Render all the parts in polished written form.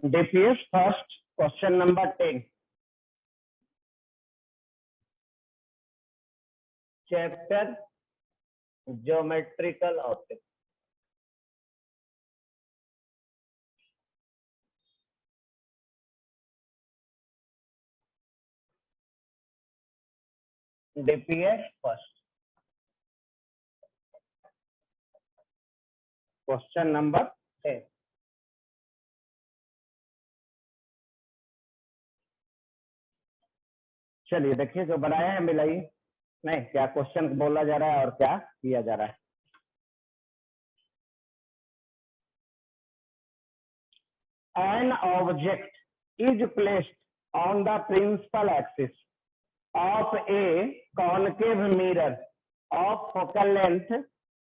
DPS first, question number 10. Chapter Geometrical Objects. DPS first. Question number 10. चलिए देखिए जो बनाया है मिलाइए। नहीं, क्या क्वेश्चन बोला जा रहा है और क्या किया जा रहा है। An object is placed on the principal axis of a concave mirror of focal length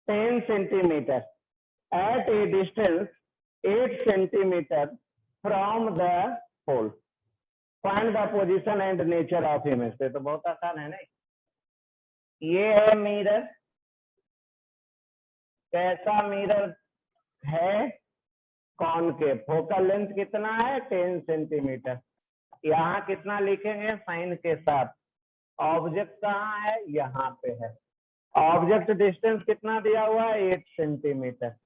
10 centimeter at a distance 8 centimeter from the pole. Find the position and nature of image. तो बहुत आसान है नहीं। ये है मिरर। कैसा mirror है? Concave. Focal length कितना है? 10 सेंटीमीटर। यहाँ कितना लिखेंगे? साइन के साथ। ऑब्जेक्ट कहाँ है? यहाँ पे है। ऑब्जेक्ट डिस्टेंस कितना दिया हुआ है? 8 सेंटीमीटर।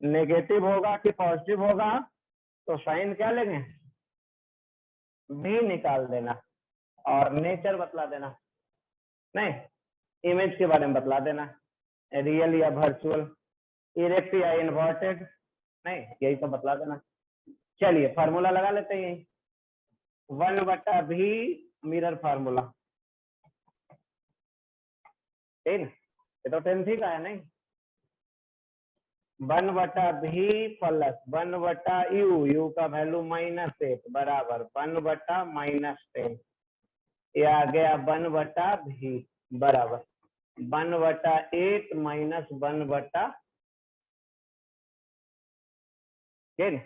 नेगेटिव होगा कि पॉजिटिव होगा? तो साइन क्या लेंगे? भी निकाल देना और नेचर बतला देना। नहीं, इमेज के बारे में बतला देना, रियल या वर्चुअल, इरेक्ट या इन्वर्टेड, नहीं यही तो बतला देना। चलिए फार्मूला लगा लेते हैं। 1/v mirror formula. ठीक, ये तो 10 का है नहीं। 1/v प्लस 1/u, u का वैल्यू -8 बराबर 1/-10। ये आ गया 1/v बराबर 1/8 माइनस 1/। ठीक,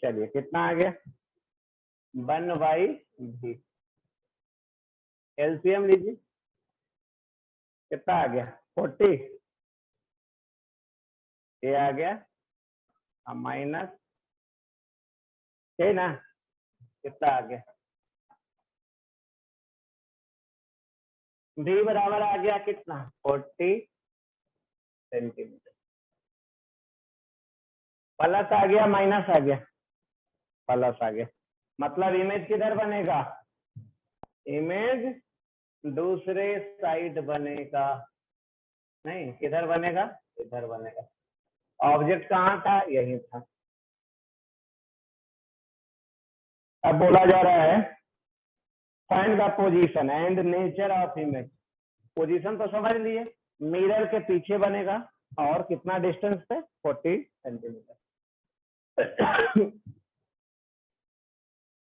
चलिए कितना आ गया? 1/v। एलसीएम लीजिए, कितना आ गया? 40। ये आ गया माइनस, ठीक ना? कितना आ गया? v बराबर आ गया कितना? 40 सेंटीमीटर। प्लस आ गया माइनस आ गया? प्लस आ गया। मतलब इमेज किधर बनेगा? इमेज दूसरे साइड बनेगा। नहीं, किधर बनेगा? इधर बनेगा। ऑब्जेक्ट कहाँ था? यही था। अब बोला जा रहा है find the position and nature of image. Position तो समझ लिए, मिरर के पीछे बनेगा और कितना डिस्टेंस पे? 40 centimetre.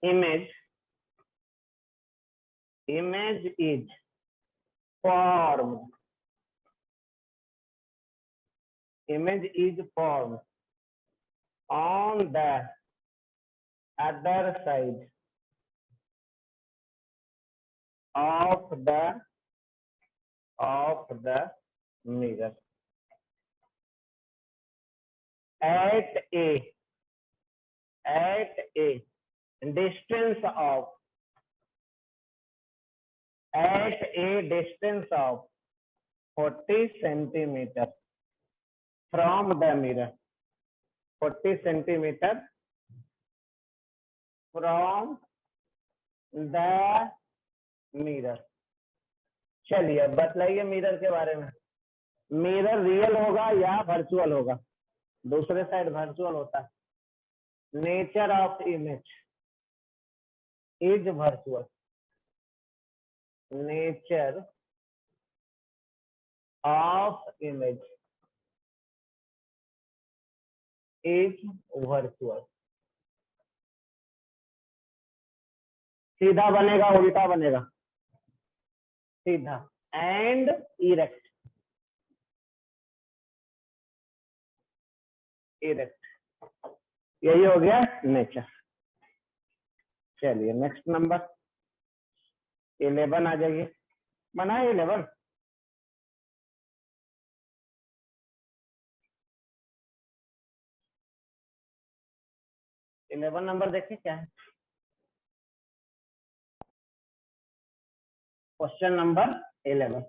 Image is formed on the other side of the mirror at a distance of 40 centimeter from the mirror। 40 centimetre from the mirror. चलिए अब बतलाइए मिरर के बारे में। मिरर रियल होगा या वर्चुअल होगा? दूसरे साइड वर्चुअल होता है। Nature of image is virtual. Nature of image is virtual. सीधा बनेगा उल्टा बनेगा? सीधा। एंड इरेक्ट यही हो गया नेचर। चलिए नेक्स्ट नंबर 11 आ जाइए। बनाए 11। 11 नंबर देखिए क्या है। Question number 11।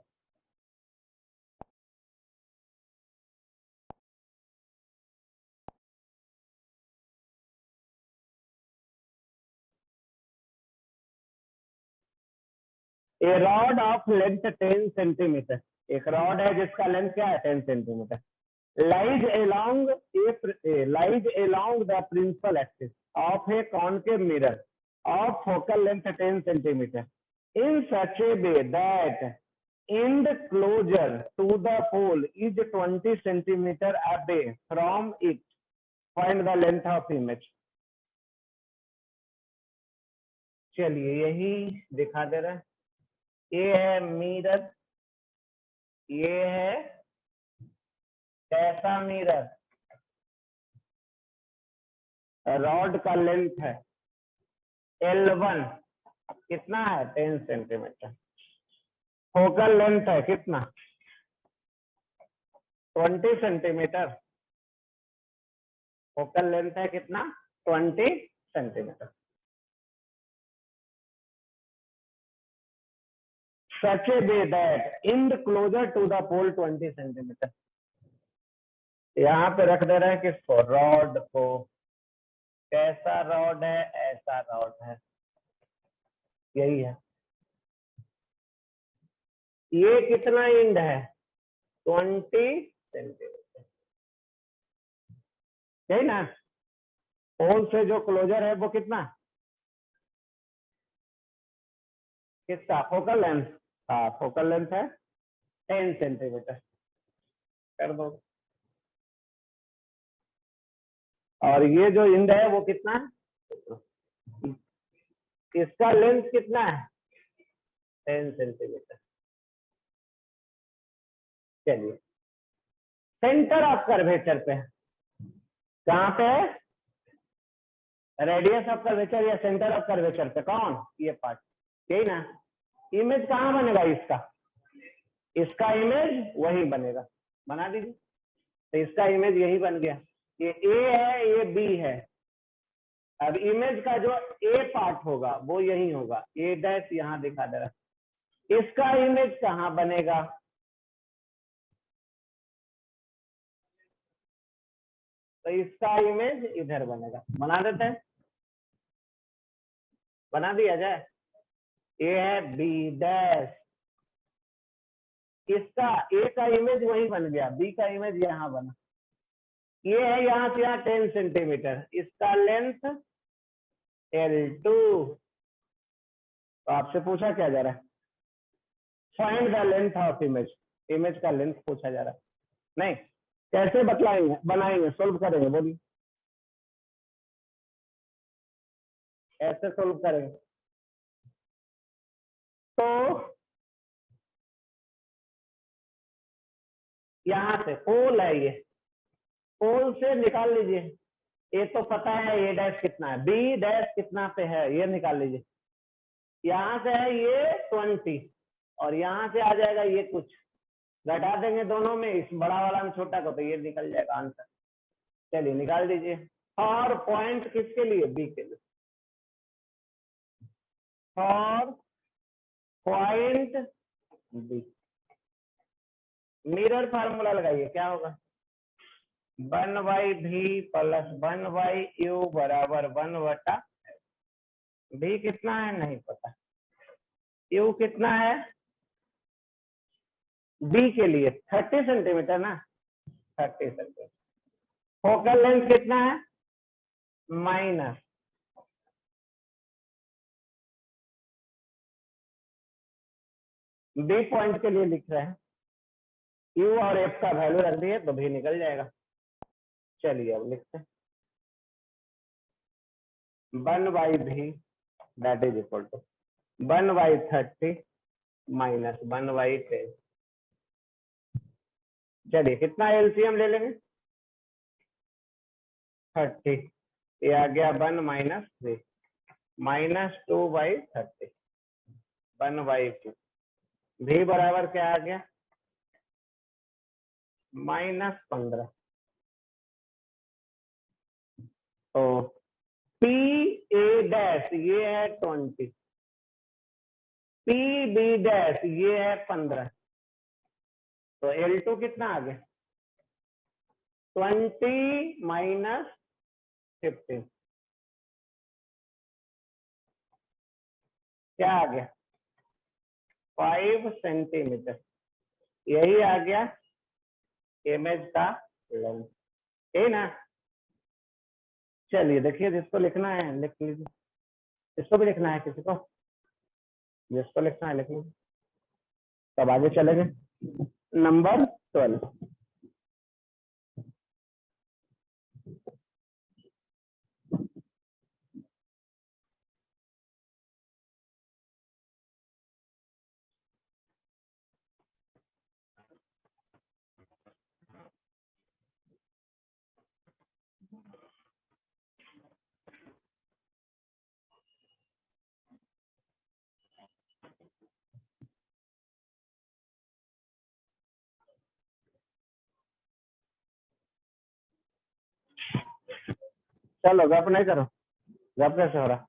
A rod of length 10 centimetre, एक रॉड है जिसका लेंथ क्या है 10 centimetre, lies along the principal axis of a concave mirror of focal length 10 centimeter in such a way that end closer to the pole is 20 centimeter away from it. Find the length of image. चलिए यही दिखा दे रहा है। ये है mirror, ये है कैसा मिरर, रॉड का लेंथ है L1 कितना है 10 सेंटीमीटर, फोकल लेंथ है कितना 20 सेंटीमीटर, फोकल लेंथ है कितना 20 centimetre. Such a way that end closer to the pole 20 centimetre. यहाँ पे रख दे रहे हैं किसको, रॉड को। कैसा रॉड है, ऐसा रॉड है, यही है। ये कितना इंड है 20 सेंटीमीटर, यही ना। पोल से जो क्लोजर है वो कितना, किसका फोकल लेंथ, हाँ फोकल लेंथ है 10 सेंटीमीटर कर दो। और ये जो इंड है वो कितना है, इसका लेंथ कितना है 10 सेंटीमीटर। चलिए सेंटर ऑफ कर्वेचर पे, कहाँ पे है, रेडियस ऑफ कर्वेचर या सेंटर ऑफ कर्वेचर पे, कौन, ये पार्ट, यही ना। इमेज कहाँ बनेगा इसका, इसका इमेज वही बनेगा, बना दीजिए। तो इसका इमेज यही बन गया, ये ए है ये बी है। अब इमेज का जो ए पार्ट होगा वो यही होगा, ए डैश यहाँ दिखा दे रहा है। इसका इमेज कहाँ बनेगा, तो इसका इमेज इधर बनेगा, बना देते हैं, बना दिया जाए। ए है बी डैश, इसका ए का इमेज वही बन गया, बी का इमेज यहाँ बना। ये है यहाँ से यहाँ 10 सेंटीमीटर, इसका लेंथ L2। तो आपसे पूछा क्या जा रहा है, find the length of image, image का लेंथ पूछा जा रहा है। नहीं, कैसे बतलाएंगे, बनाएंगे, सोल्व करेंगे, बोलिए कैसे सोल्व करेंगे। तो यहाँ से पोल है, ये पोल से निकाल लीजिए, ये तो पता है ए डैश कितना है, बी डैश कितना पे है ये निकाल लीजिए। यहाँ से है ये 20 और यहाँ से आ जाएगा ये कुछ, घटा देंगे दोनों में, इस बड़ा वाला में छोटा को, तो ये निकल जाएगा आंसर। चलिए निकाल दीजिए। और पॉइंट किसके लिए, बी के लिए, और पॉइंट बी। मिरर फार्मूला लगाइए, क्या होगा, 1/v प्लस 1/u बराबर 1/, v कितना है नहीं पता, u कितना है, b के लिए 30 सेंटीमीटर ना, 30 सेंटीमीटर। फोकल लेंथ कितना है माइनस, बी पॉइंट के लिए लिख रहे हैं, u और f का वैल्यू रख दिए तो भी निकल जाएगा। चलिए अब लिखते हैं 1/v that is equal to 1/30 minus 1/10। चलिए कितना एलसीएम ले लेंगे 30, ये आ गया 1 माइनस 3 माइनस 2/30 1/2, v बराबर क्या आ गया -15। तो पी ए डैश ये है 20, पी बी डैश ये है 15, तो L2 कितना आ गया? 20 माइनस 15, क्या आ गया? 5 सेंटीमीटर। यही आ गया इमेज का लेंथ, है ना? चलिए देखिए, जिसको लिखना है लिख लीजिए, इसको भी लिखना है किसी को, जिसको लिखना है लिख लीजिए, तब आगे चलेंगे। नंबर 12। चलो गप नहीं करो, गप कैसे हो रहा?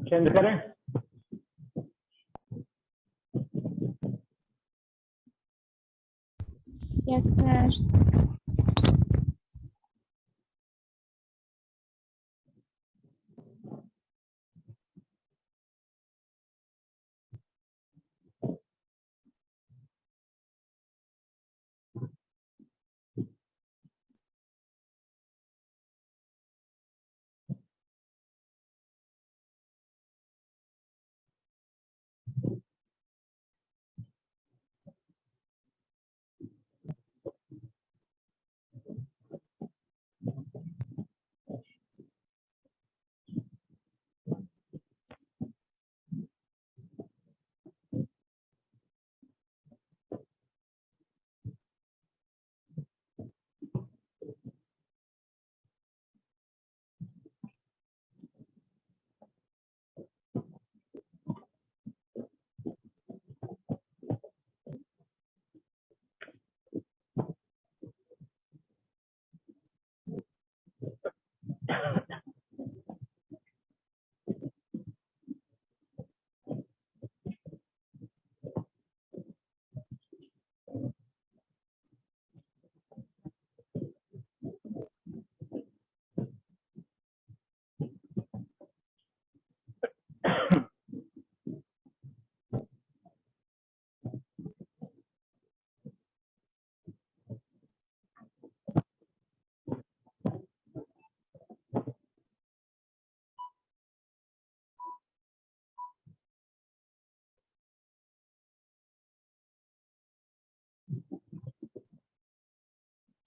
चेंज करें? Yes, sir.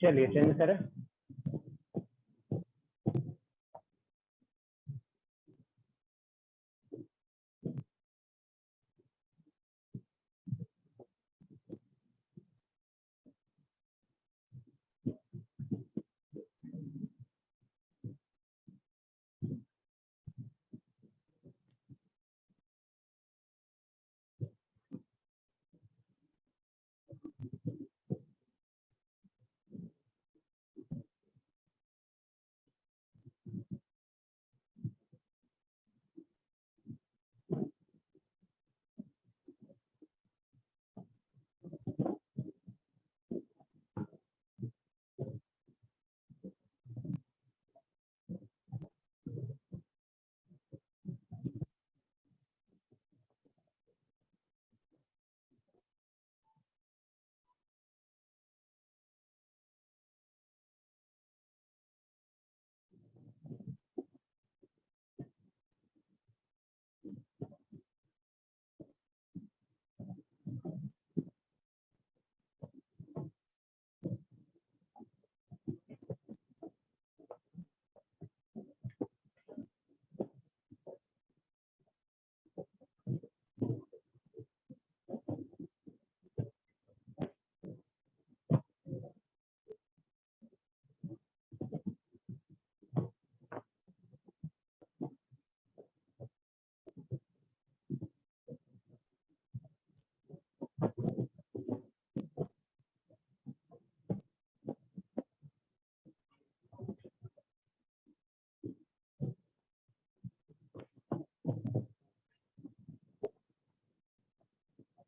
चलिए चेंज करें।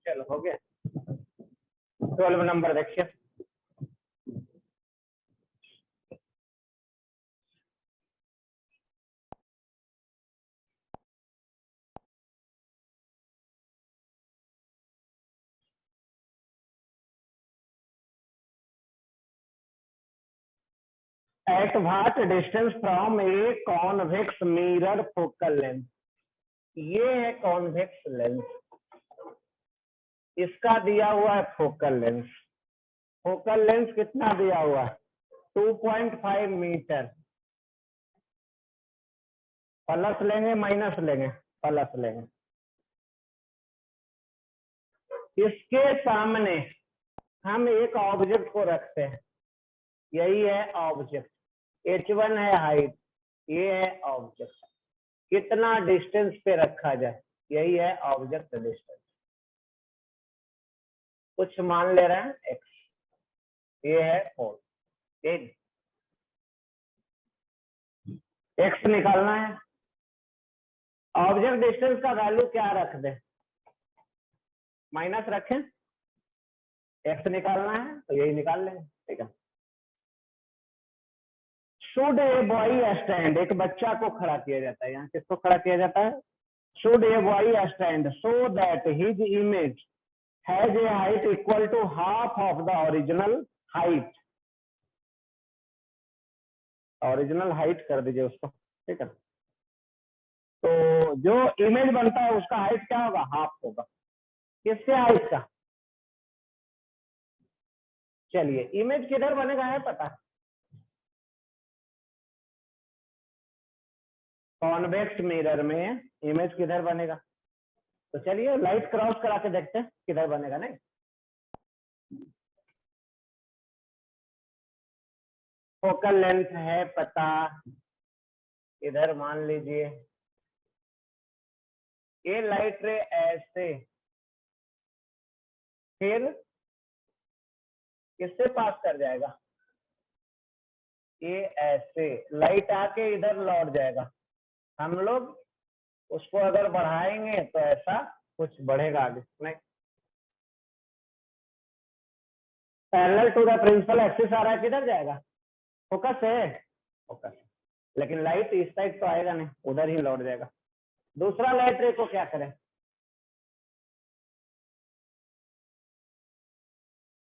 चलो हो गया। 12 नंबर देखिए। At what distance from a convex mirror focal length. ये है कॉन्वेक्स लेंस, इसका दिया हुआ है फोकल लेंस। फोकल लेंस कितना दिया हुआ है? 2.5 मीटर। प्लस लेंगे माइनस लेंगे? प्लस लेंगे। इसके सामने हम एक ऑब्जेक्ट को रखते हैं, यही है ऑब्जेक्ट। h1 है हाइट, ये है ऑब्जेक्ट। कितना डिस्टेंस पे रखा जाए, यही है ऑब्जेक्ट डिस्टेंस। कुछ मान ले रहे हैं x, ये है 4, x निकालना है। ऑब्जेक्ट डिस्टेंस का वैल्यू क्या रख दे? माइनस रखें, x निकालना है तो यही निकाल लेंगे, ठीक है। शुड ए बॉय स्टैंड, एक बच्चा को खड़ा किया जाता है, यहाँ किसको खड़ा किया जाता है? Should a boy stand so that his image has a height equal to half of the original height. Original height कर दीजिए उसको, ठीक है। तो जो इमेज बनता है उसका हाइट क्या होगा? हाफ होगा। किसके हाइट का? चलिए इमेज किधर बनेगा है पता? कॉन्वेक्स मिरर में इमेज किधर बनेगा? तो चलिए लाइट क्रॉस करा के देखते हैं किधर बनेगा। नहीं, फोकल लेंथ है पता, इधर मान लीजिए ये लाइट रे ऐसे, फिर किससे पास कर जाएगा? ये ऐसे लाइट आके इधर लौट जाएगा। हम लोग उसको अगर बढ़ाएंगे तो ऐसा कुछ बढ़ेगा आगे नहीं। Parallel to the principal axis आ रहा है, किधर जाएगा? फोकस है, फोकस। लेकिन लाइट इस साइड तो आएगा नहीं, उधर ही लौट जाएगा। दूसरा लाइट रे को क्या करें?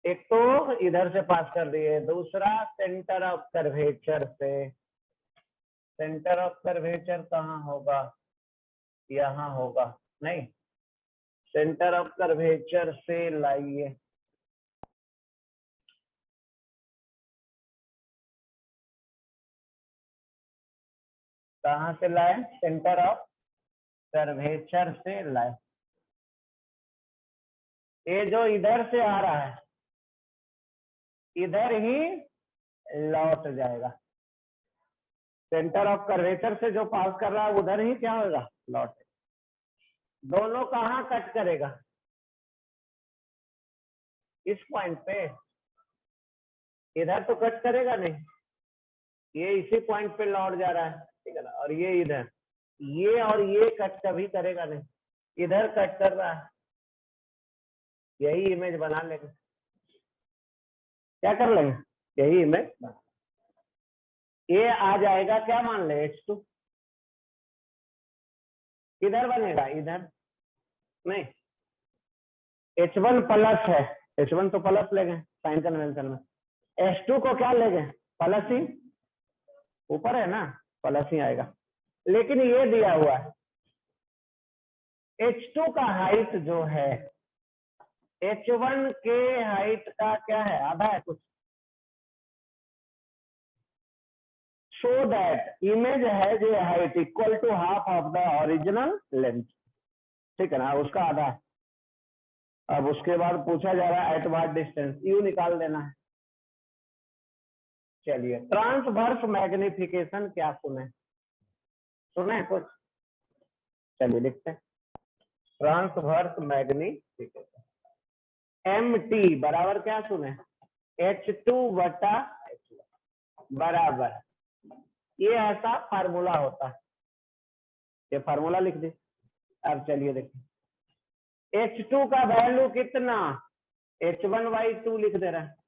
एक तो इधर से पास कर दिए, दूसरा सेंटर ऑफ कर्वेचर से। सेंटर ऑफ कर्वेचर कहाँ होगा? यहाँ होगा नहीं, सेंटर ऑफ कर्वेचर से लाइए, कहाँ से लाए? सेंटर ऑफ कर्वेचर से लाए। ये जो इधर से आ रहा है इधर ही लौट जाएगा। सेंटर ऑफ कर्वेचर से जो पास कर रहा है उधर ही क्या होगा? लौट। दोनों कहाँ कट करेगा? इस पॉइंट पे। इधर तो कट करेगा नहीं, ये इसी पॉइंट पे लौट जा रहा है, ठीक है ना। और ये इधर, ये और ये कट कभी करेगा नहीं, इधर कट कर रहा है। यही इमेज बना लेंगे। क्या कर लेंगे? यही इमेज बना। ये आ जाएगा, क्या मान ले? H2 किधर बनेगा? इधर नहीं, H1 प्लस है। H1 तो प्लस लेंगे साइन कन्वेंशन में। H2 को क्या लेंगे? प्लस ही, ऊपर है ना, प्लस ही आएगा। लेकिन ये दिया हुआ है H2 का हाइट जो है H1 के हाइट का क्या है? आधा है कुछ। सो दैट इमेज है जो height equal to half of the original length, ठीक है ना, उसका आधा है। अब उसके बाद पूछा जा रहा है एट व्हाट डिस्टेंस, यू निकाल देना है। चलिए, ट्रांसवर्स मैग्निफिकेशन क्या सुने? सुने कुछ? चलिए लिखते हैं। ट्रांसवर्स मैग्निफिकेशन एम टी बराबर क्या सुने? H2 बटा H1 बराबर, ये ऐसा फार्मूला होता है। ये फार्मूला लिख दे। अब चलिए देखिए, H2 का वैल्यू कितना? H1/2 लिख दे रहा है।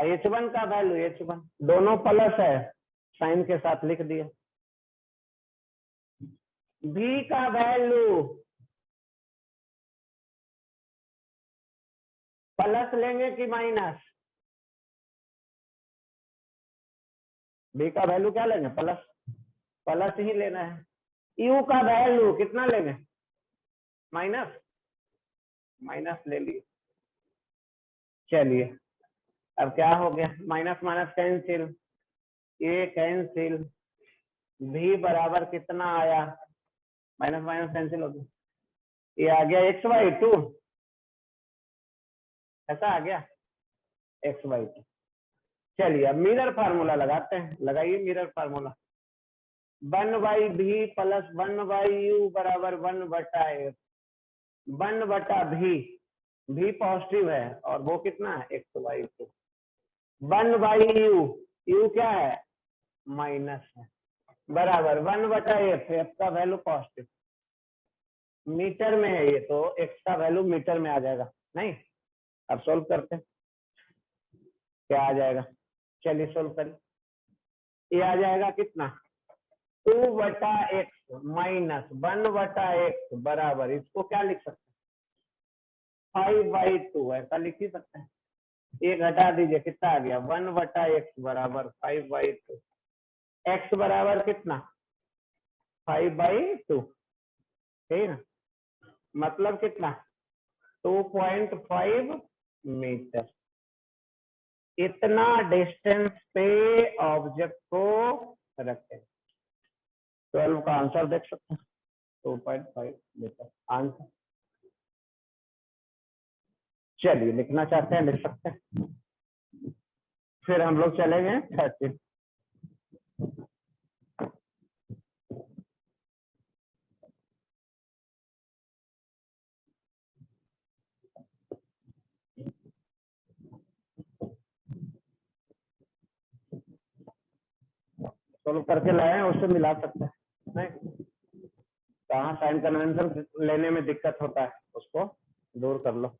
H1 का वैल्यू H1, दोनों प्लस है, साइन के साथ लिख दिया। V का वैल्यू प्लस लेंगे कि माइनस? V का वैल्यू क्या लेंगे? प्लस, प्लस ही लेना है। U का वैल्यू कितना लेंगे? माइनस, माइनस ले लिए। चलिए, अब क्या हो गया? माइनस माइनस कैंसिल, ये कैंसिल, V बराबर कितना आया? माइनस माइनस कैंसिल हो गया, ये आ गया x/2, ऐसा आ गया x/2। चलिए अब मिरर फार्मूला लगाते हैं। लगाइए mirror formula. 1/v plus 1/u बराबर 1/f, 1/v, v पॉजिटिव है और वो कितना है? x/2। 1/u, u क्या है? माइनस है, बराबर 1/f, f का वैल्यू पॉजिटिव, मीटर में है ये, तो x का वैल्यू मीटर में आ जाएगा। नहीं, अब सोल्व करते हैं, क्या आ जाएगा? चलिए सोल्व करें। ये आ जाएगा कितना? 2/x माइनस 1/x बराबर, इसको क्या लिख सकते हैं? 5/2, ऐसा लिख ही सकते हैं। ये घटा दीजिए, कितना आ गया? 1/x बराबर 5/2। x बराबर कितना? 5/2, ठीक है ना, मतलब कितना? 2.5 मीटर। इतना डिस्टेंस पे ऑब्जेक्ट को रखें। 12 का आंसर देख सकते हैं, 2.5 मीटर आंसर। चलिए, लिखना चाहते हैं लिख सकते हैं। फिर हम लोग चलेंगे 13। सोल्व करके लाए हैं, उससे मिला सकते हैं। नहीं, कहाँ साइन कन्वेंशन लेने में दिक्कत होता है, उसको दूर कर लो।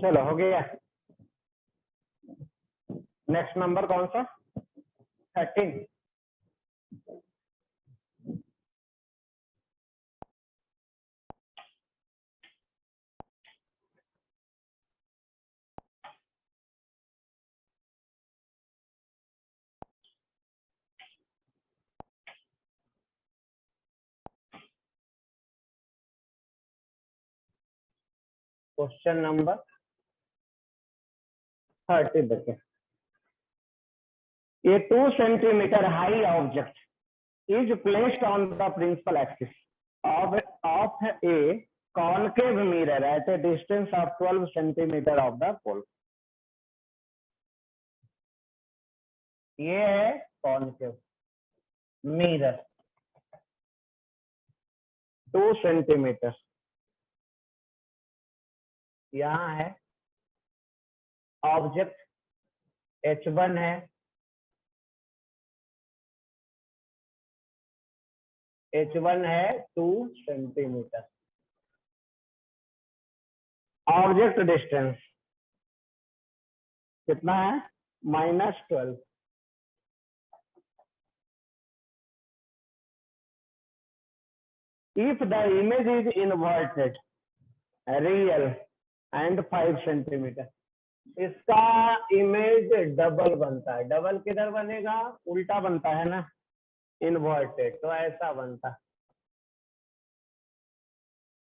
चलो हो गया। नेक्स्ट नंबर कौन सा? 13। क्वेश्चन नंबर 30 देखिए। A 2 centimeter high object is placed on the principal axis of a concave mirror at a distance of 12 centimeter of the pole. ये है कॉन्केव मिरर 2 सेंटीमीटर। यहाँ है ऑब्जेक्ट H1 है, H1 है 2 centimetre. Object distance कितना है? -12। If the image is inverted, real and 5 centimetre, इसका image double बनता है। डबल किधर बनेगा? उल्टा बनता है ना, इन्वर्टेड, तो ऐसा बनता।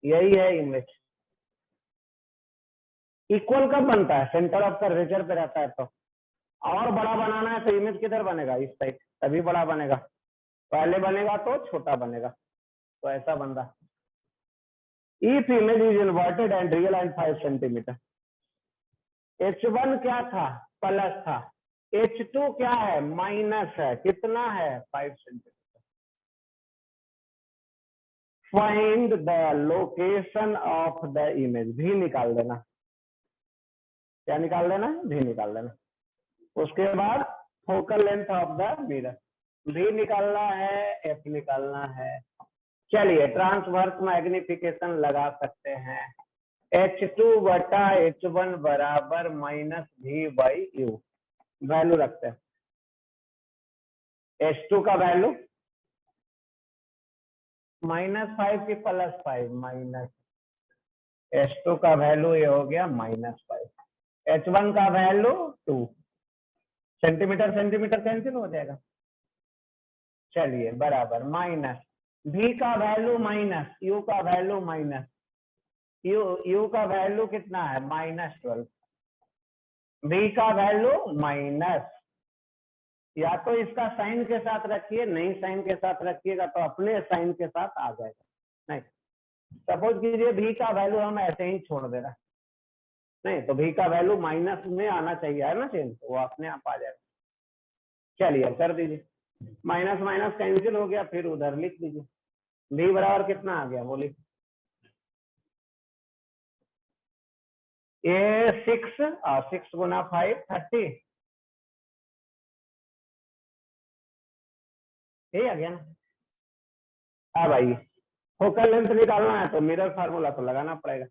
यही है इमेज। इक्वल कब बनता है? सेंटर ऑफ कर्वेचर पे रहता है। तो और बड़ा बनाना है तो इमेज किधर बनेगा? इस साइड, तभी बड़ा बनेगा। पहले बनेगा तो छोटा बनेगा, तो ऐसा बन रहा। If image is inverted and real and 5 centimetre. H1 क्या था? प्लस था। H2 क्या है? माइनस है। कितना है? 5 centimetre. Find the location of the image. भी निकाल देना। क्या निकाल देना? भी निकाल देना। उसके बाद focal length of the mirror भी निकालना है, एफ निकालना है। चलिए ट्रांसवर्स मैग्निफिकेशन लगा सकते हैं। H2 बटा H1 बराबर -V/U। वैल्यू रखते हैं। H2 का वैल्यू -5 की +5 माइनस। H2 का वैल्यू ये हो गया -5। H1 का वैल्यू 2 सेंटीमीटर। सेंटीमीटर कैंसिल हो जाएगा। चलिए बराबर माइनस V का वैल्यू माइनस, U का वैल्यू माइनस। U का वैल्यू कितना है? -12। V का वैल्यू माइनस। या तो इसका साइन के साथ रखिए, नहीं साइन के साथ रखिएगा तो अपने साइन के साथ आ जाएगा। नहीं, सपोज कीजिए V का वैल्यू हम ऐसे ही छोड़ दे रहा है, नहीं तो V का वैल्यू माइनस में आना चाहिए, है ना चेंज, वो अपने आप आ जाएगा। चलिए कर दीजिए। माइनस माइनस कैंसिल हो गया, फिर उधर लिख दीजिए। V बराबर कितना आ गया? बोलिए। ये 6 और 6 गुना 5 30। यही आ गया ना। हाँ भाई, फोकल लेंथ निकालना है तो मिरर फार्मूला तो लगाना पड़ेगा।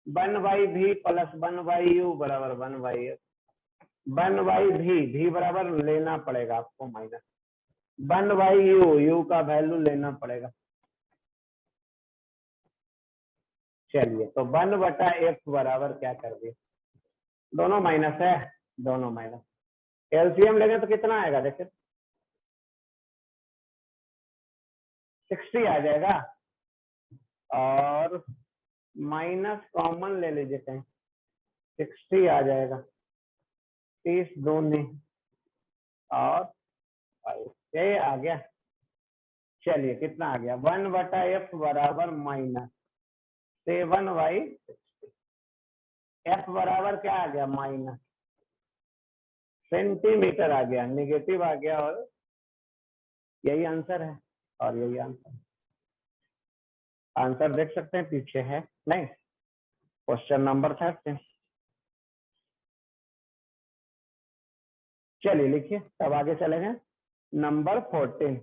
1/V प्लस 1/U बराबर 1/F। 1/V, V बराबर लेना पड़ेगा आपको माइनस 1/U, U का वैल्यू लेना पड़ेगा। चलिए तो 1/F बराबर क्या कर दिए? दोनों माइनस है, दोनों माइनस। एलसीएम लेंगे तो कितना आएगा? देखिए 60 आ जाएगा, और माइनस कॉमन ले लीजिए कहीं, 60 आ जाएगा। 30 दूनी और 5, ये आ गया। चलिए कितना आ गया? 1/F बराबर -7/60। F बराबर क्या आ गया? माइनस सेंटीमीटर आ गया, निगेटिव आ गया, और यही आंसर है। और यही आंसर, आंसर देख सकते हैं पीछे है नहीं। Question number 13। चलिए लिखिए, तब आगे चलेंगे। नंबर 14।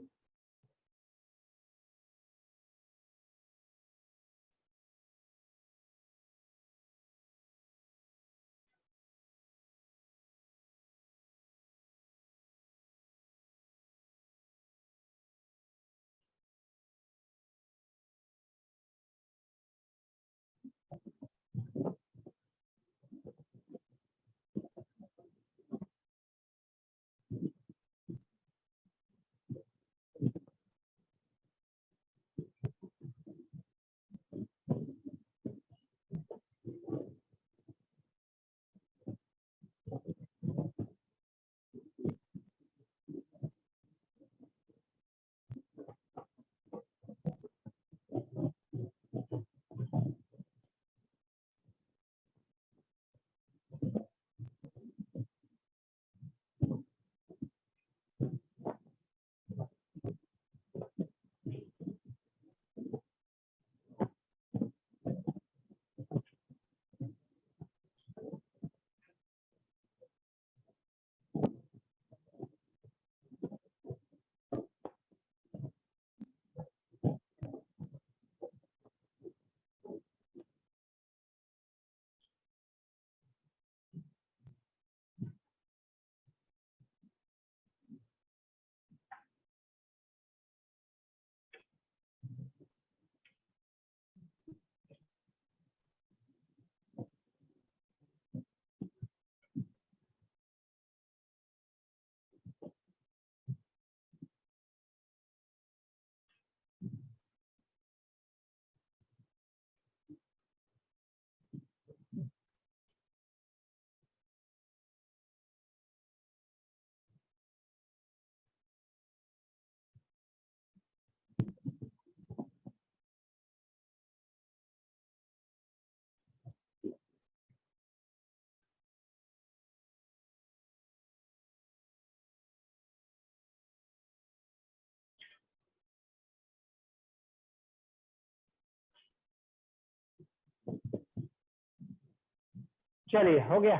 चलिए हो गया।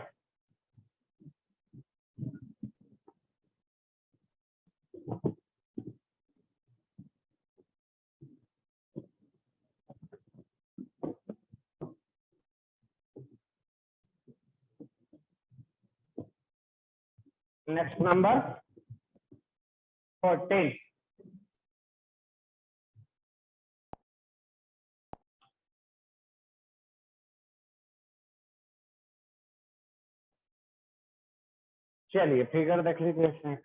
Next number 14। चलिए फिगर देख लीजिए इसमें।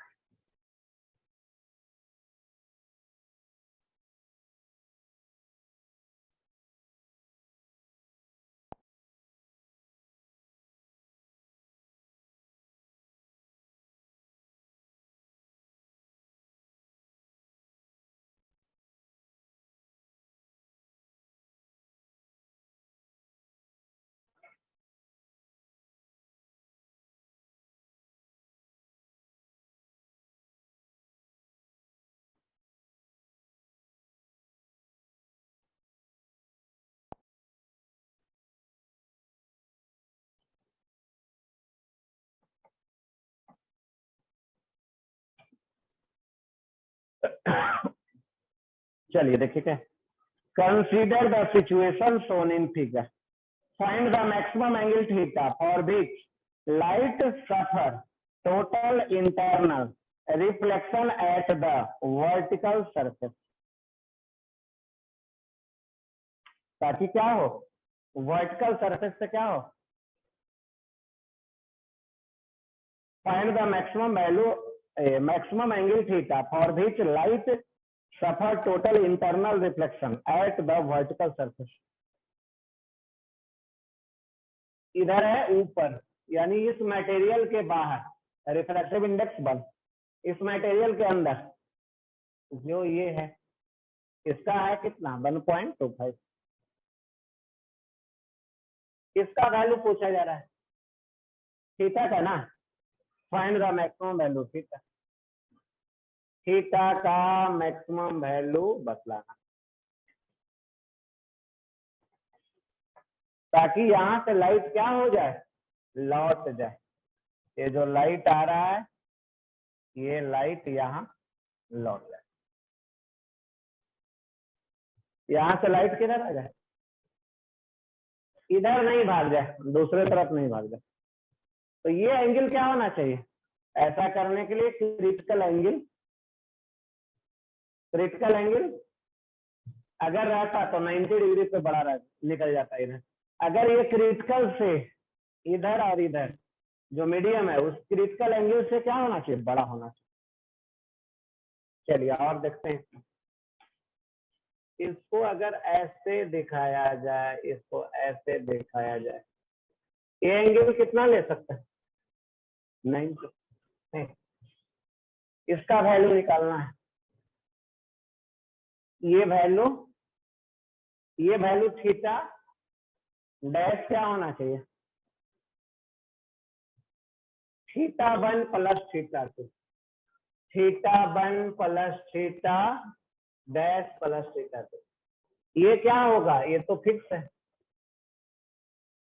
चलिए देखिए क्या, consider the situation shown in figure, find the maximum angle theta for which light suffer total internal reflection at the vertical surface. ताकि क्या हो, वर्टिकल सरफेस से क्या हो, find the maximum value maximum angle theta for which light suffer total internal reflection at the vertical surface. इधर है ऊपर, यानी इस मटेरियल के बाहर रिफ्रैक्टिव इंडेक्स 1, इस मटेरियल के अंदर जो ये है इसका है कितना 1.25, इसका वैल्यू पूछा जा रहा है थीटा का ना, find the maximum value theta, theta का मैक्सिमम वैल्यू बतलाना, ताकि यहां से लाइट क्या हो जाए, लौट जाए। ये जो लाइट आ रहा है ये लाइट यहाँ लौट जाए, यहां से लाइट किधर आ जाए, इधर नहीं भाग जाए, दूसरे तरफ नहीं भाग जाए। तो ये एंगल क्या होना चाहिए, ऐसा करने के लिए क्रिटिकल एंगल, क्रिटिकल एंगल अगर रहता तो 90 डिग्री से बड़ा निकल जाता इधर। अगर ये क्रिटिकल से इधर और इधर जो मीडियम है उस क्रिटिकल एंगल से क्या होना चाहिए, बड़ा होना चाहिए। चलिए और देखते हैं, इसको अगर ऐसे दिखाया जाए, इसको ऐसे दिखाया जाए, ये एंगल कितना ले सकते हैं, 90। नहीं, इसका वैल्यू निकालना है, ये वैल्यू थीटा डैश क्या होना चाहिए, theta 1 plus theta 2, theta 1 plus theta dash plus theta 2। ये क्या होगा, ये तो फिक्स है,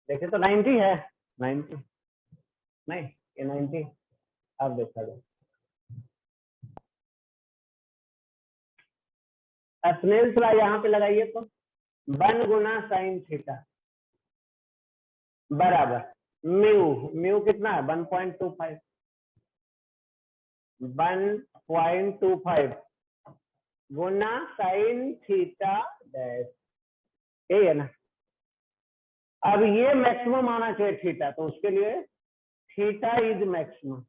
देखे तो 90 है, 90 नहीं, ये 90। अब देखा जाए स्नेल्स लॉ यहाँ पे लगाइए तो 1 गुना साइन थीटा बराबर म्यू, म्यू कितना है 1.25, 1.25 गुना साइन थीटा डैश, यही है ना। अब ये मैक्सिमम आना चाहिए थीटा, तो उसके लिए theta is maximum,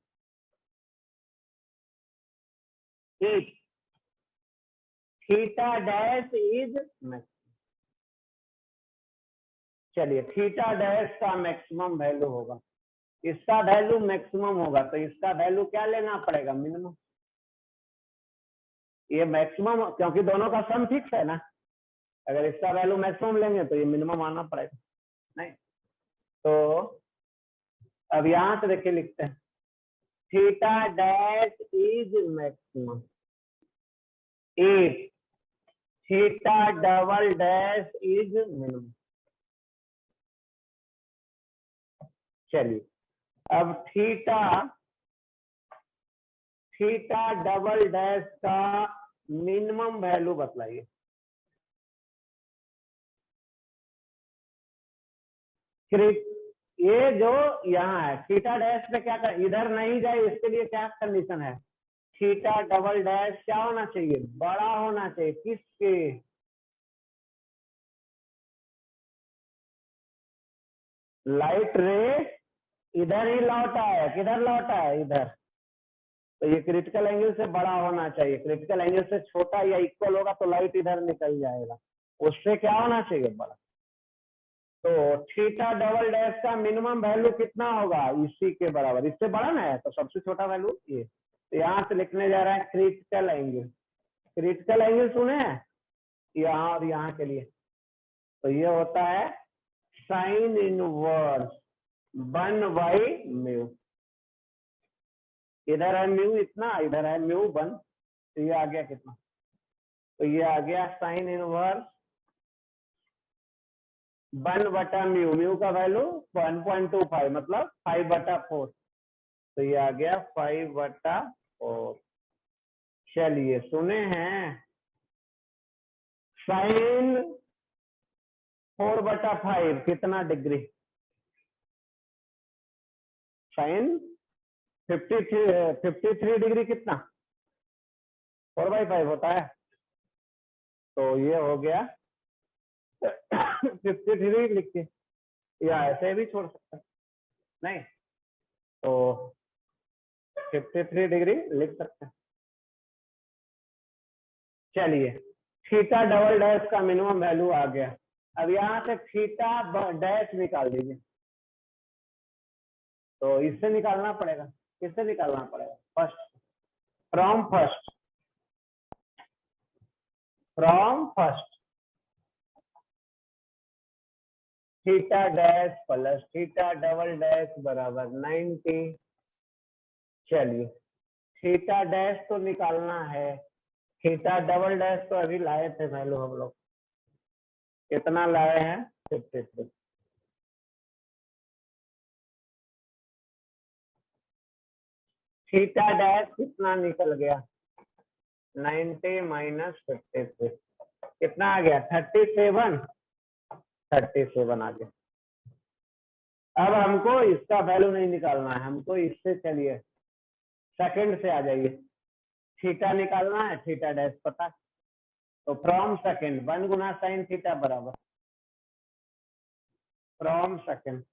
theta dash is maximum. चलिए थीटा डैश का मैक्सिमम वैल्यू होगा, इसका वैल्यू मैक्सिमम होगा, तो इसका वैल्यू क्या लेना पड़ेगा, मिनिमम। ये मैक्सिमम, क्योंकि दोनों का सम फिक्स है ना, अगर इसका वैल्यू मैक्सिमम लेंगे तो ये मिनिमम आना पड़ेगा, नहीं। तो अब यहां से देखिए लिखते हैं, theta dash is maximum if theta double dash is minimum. चलिए अब थीटा डबल डैश का मिनिमम वैल्यू बतलाइए। ये जो यहाँ है थीटा डैश पे क्या कर, इधर नहीं जाए इसके लिए क्या कंडीशन है, थीटा डबल डैश क्या होना चाहिए, बड़ा होना चाहिए। किसके, लाइट रे इधर ही लौटा है, किधर लौटा है, इधर। तो ये क्रिटिकल एंगल से बड़ा होना चाहिए, क्रिटिकल एंगल से छोटा या इक्वल होगा तो लाइट इधर निकल जाएगा, उससे क्या होना चाहिए, बड़ा। तो थीटा डबल डैश का मिनिमम वैल्यू कितना होगा, इसी के बराबर, इससे बड़ा ना है तो सबसे छोटा वैल्यू ये। तो यहाँ से लिखने जा रहा है क्रिटिकल एंगल। क्रिटिकल एंगल सुने हैं यहाँ और यहाँ के लिए, तो ये होता है साइन इनवर्स 1/μ। इधर है म्यू इतना, इधर है म्यू 1, तो ये आ गया कितना, तो ये आ गया साइन इनवर्स 1/μ। म्यू का वैल्यू 1.25 मतलब 5/4, तो ये आ गया 5/4। चलिए सुने हैं साइन 4/5 कितना डिग्री, साइन 53 डिग्री कितना, 4/5 होता है, तो ये हो गया 53 लिख के, या ऐसे भी छोड़ सकते हैं, नहीं तो 53 डिग्री लिख सकते हैं। चलिए थीटा डबल डैश का मिनिमम वैल्यू आ गया। अब यहाँ से थीटा डैश निकाल दीजिए, तो इससे निकालना पड़ेगा, किससे निकालना पड़ेगा, from first theta dash plus theta double dash बराबर 90। चलिए थीटा डैश तो निकालना है, थीटा डबल डैश तो अभी लाए थे वैल्यू हम लोग, कितना लाए हैं 53। थीटा डैश कितना निकल गया, 90 माइनस 53 कितना आ गया, 37 आ गया। अब हमको इसका वैल्यू नहीं निकालना है, हमको इससे चलिए सेकंड से आ जाइए, थीटा निकालना है, थीटा डैश पता, तो फ्रॉम सेकंड 1 गुना साइन थीटा बराबर फ्रॉम सेकंड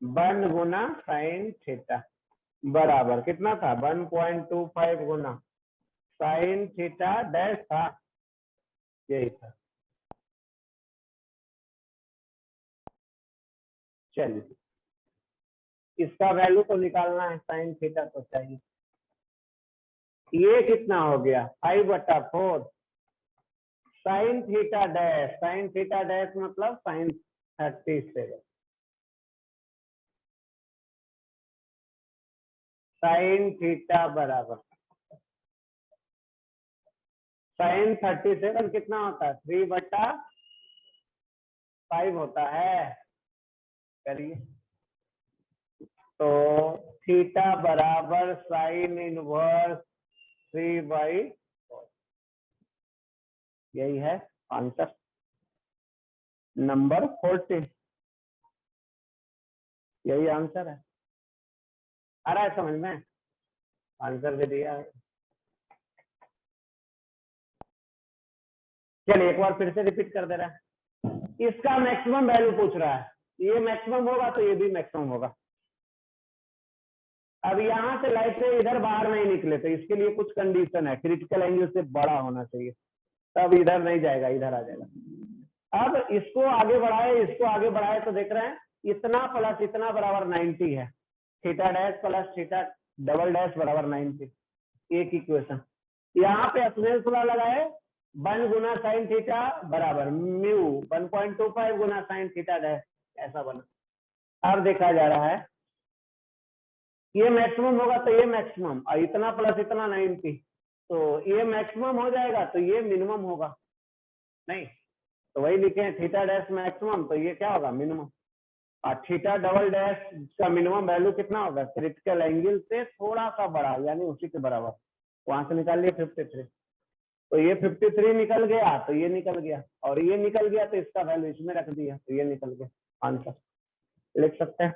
1 गुना साइन थीटा बराबर कितना था, 1.25 गुना साइन थीटा डैश था, यही था। चलिए इसका वैल्यू तो निकालना है, साइन थीटा तो चाहिए, ये कितना हो गया 5/4 साइन थीटा डैश मतलब साइन 37 साइन थीटा बराबर साइन 37 कितना होता है, 3/5 होता है। करिए तो थीटा बराबर साइन इनवर्स 3/4, यही है आंसर नंबर 14, यही आंसर है। आ रहा है समझ में, आंसर भी दिया है। चलिए एक बार फिर से रिपीट कर दे रहा है, इसका मैक्सिमम वैल्यू पूछ रहा है, ये मैक्सिमम होगा तो ये भी मैक्सिमम होगा। अब यहाँ से लाइट से इधर बाहर नहीं निकले तो इसके लिए कुछ कंडीशन है, क्रिटिकल एंगल से बड़ा होना चाहिए, तब इधर नहीं जाएगा, इधर आ जाएगा। अब इसको आगे बढ़ाए तो देख रहे हैं इतना प्लस इतना बराबर 90 है, theta dash plus theta double dash बराबर 90, एक इक्वेशन। यहाँ पे स्नेल्स लॉ लगाए, 1 गुना साइन थीटा बराबर म्यू 1.25 गुना साइन थीटा डैश, ऐसा बना। अब देखा जा रहा है ये मैक्सिमम होगा तो ये मैक्सिमम, और इतना प्लस इतना 90, तो ये मैक्सिमम हो जाएगा तो ये मिनिमम होगा, नहीं तो वही लिखे हैं थीटा डैश मैक्सिमम, तो ये क्या होगा मिनिमम। और थीटा डबल डैश का मिनिमम वैल्यू कितना होगा, क्रिटिकल एंगल से थोड़ा सा बड़ा यानी उसी के बराबर। वहां से निकाल लिया 53, तो ये 53 निकल गया, तो ये निकल गया, और ये निकल गया तो इसका वैल्यू इसमें रख दिया, तो ये निकल गया आंसर। लिख सकते हैं।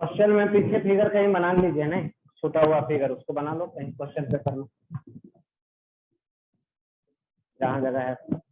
क्वेश्चन में पीछे फिगर कहीं बना लीजिए, नहीं छूटा हुआ फिगर उसको बना लो कहीं क्वेश्चन पेपर में जहाँ जगह है।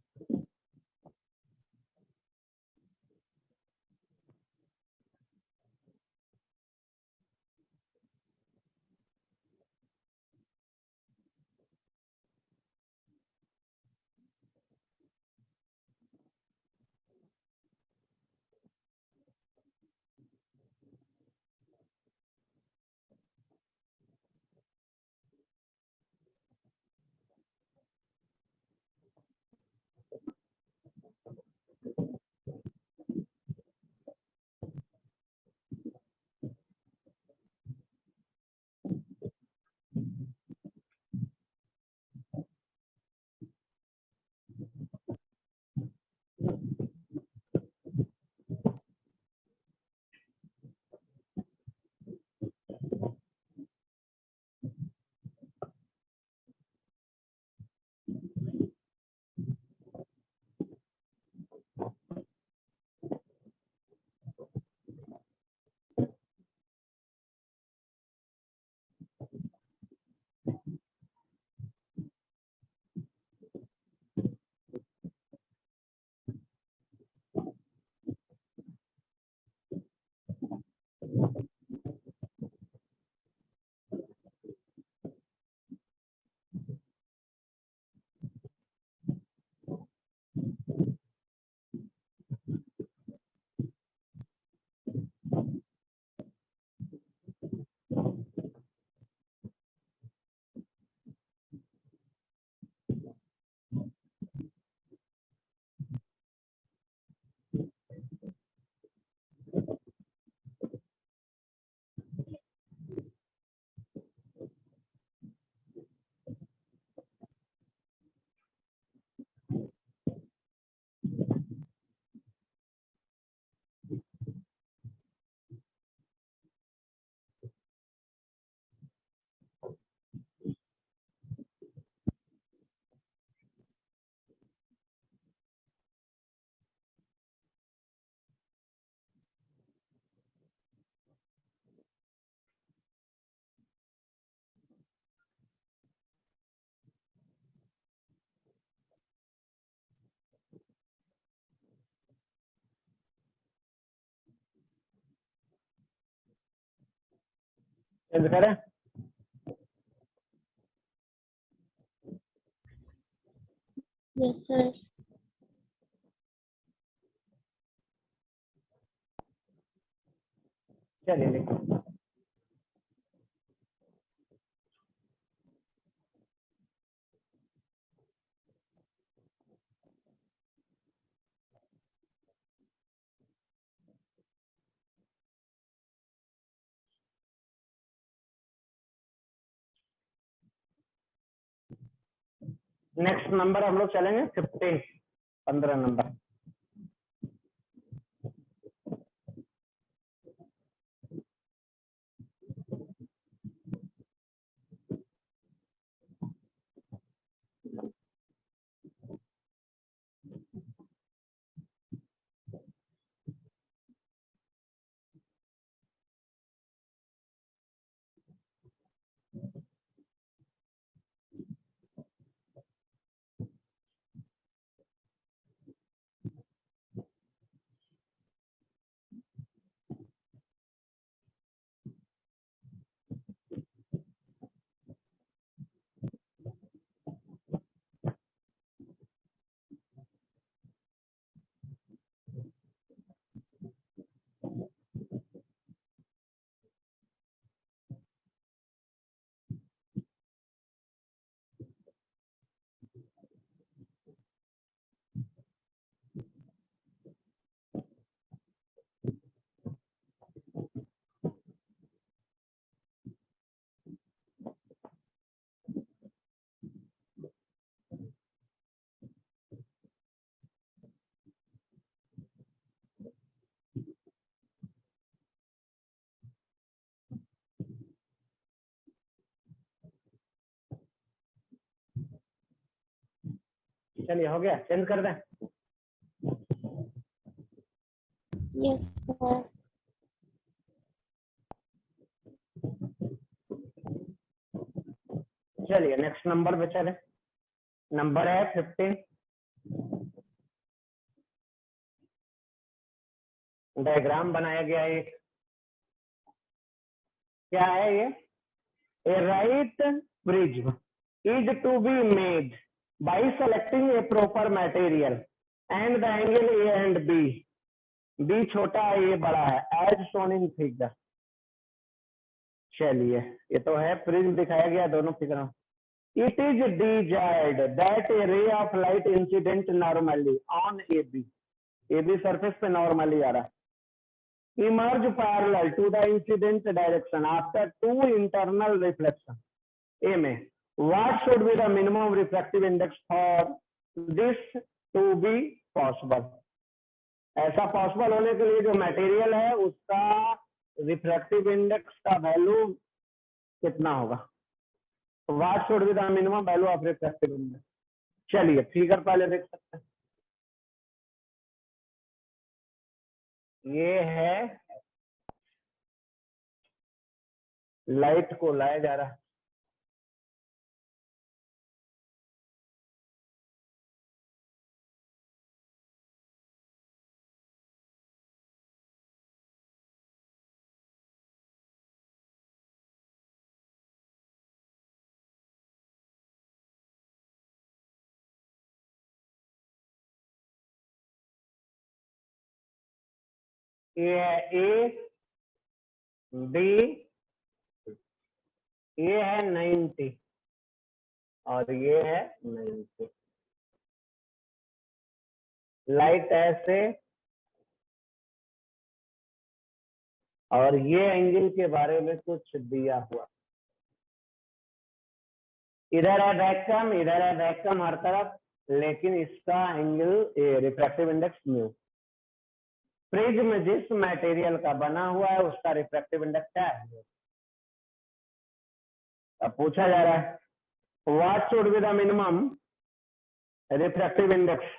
चेंज करें। Yes, sir. चलिए लिखो। नेक्स्ट नंबर हम लोग चलेंगे 15, 15 नंबर। चलिए हो गया, चेंज कर दें। Yes, sir. चलिए नेक्स्ट नंबर पे चले। नंबर है 15। डायग्राम बनाया गया एक, क्या है ये? A right prism is to be made by selecting a proper material and the angle A and B, B छोटा है ये बड़ा है, एज शोन इन फिगर। चलिए ये तो है, प्रिज्म दिखाया गया दोनों figure. It is desired that a ray of light incident normally on A B surface पे नॉर्मली आ रहा है, emerge parallel to the incident direction after two internal reflection. A में what should be the minimum refractive index for this to be possible? ऐसा possible होने के लिए जो मटेरियल है उसका रिफ्रैक्टिव इंडेक्स का वैल्यू कितना होगा? What should be the minimum value of refractive index. चलिए फिगर पहले देख सकते हैं। ये है लाइट को लाया जा रहा है, ये है ए बी, ये है 90 और ये है 90। लाइट ऐसे और ये एंगल के बारे में कुछ दिया हुआ, इधर है वैक्यूम, इधर है वैक्यूम हर तरफ, लेकिन इसका angle refractive index mu. Prism जिस मटेरियल का बना हुआ है उसका रिफ्रैक्टिव इंडेक्स क्या है? अब पूछा जा रहा है what should be the minimum refractive index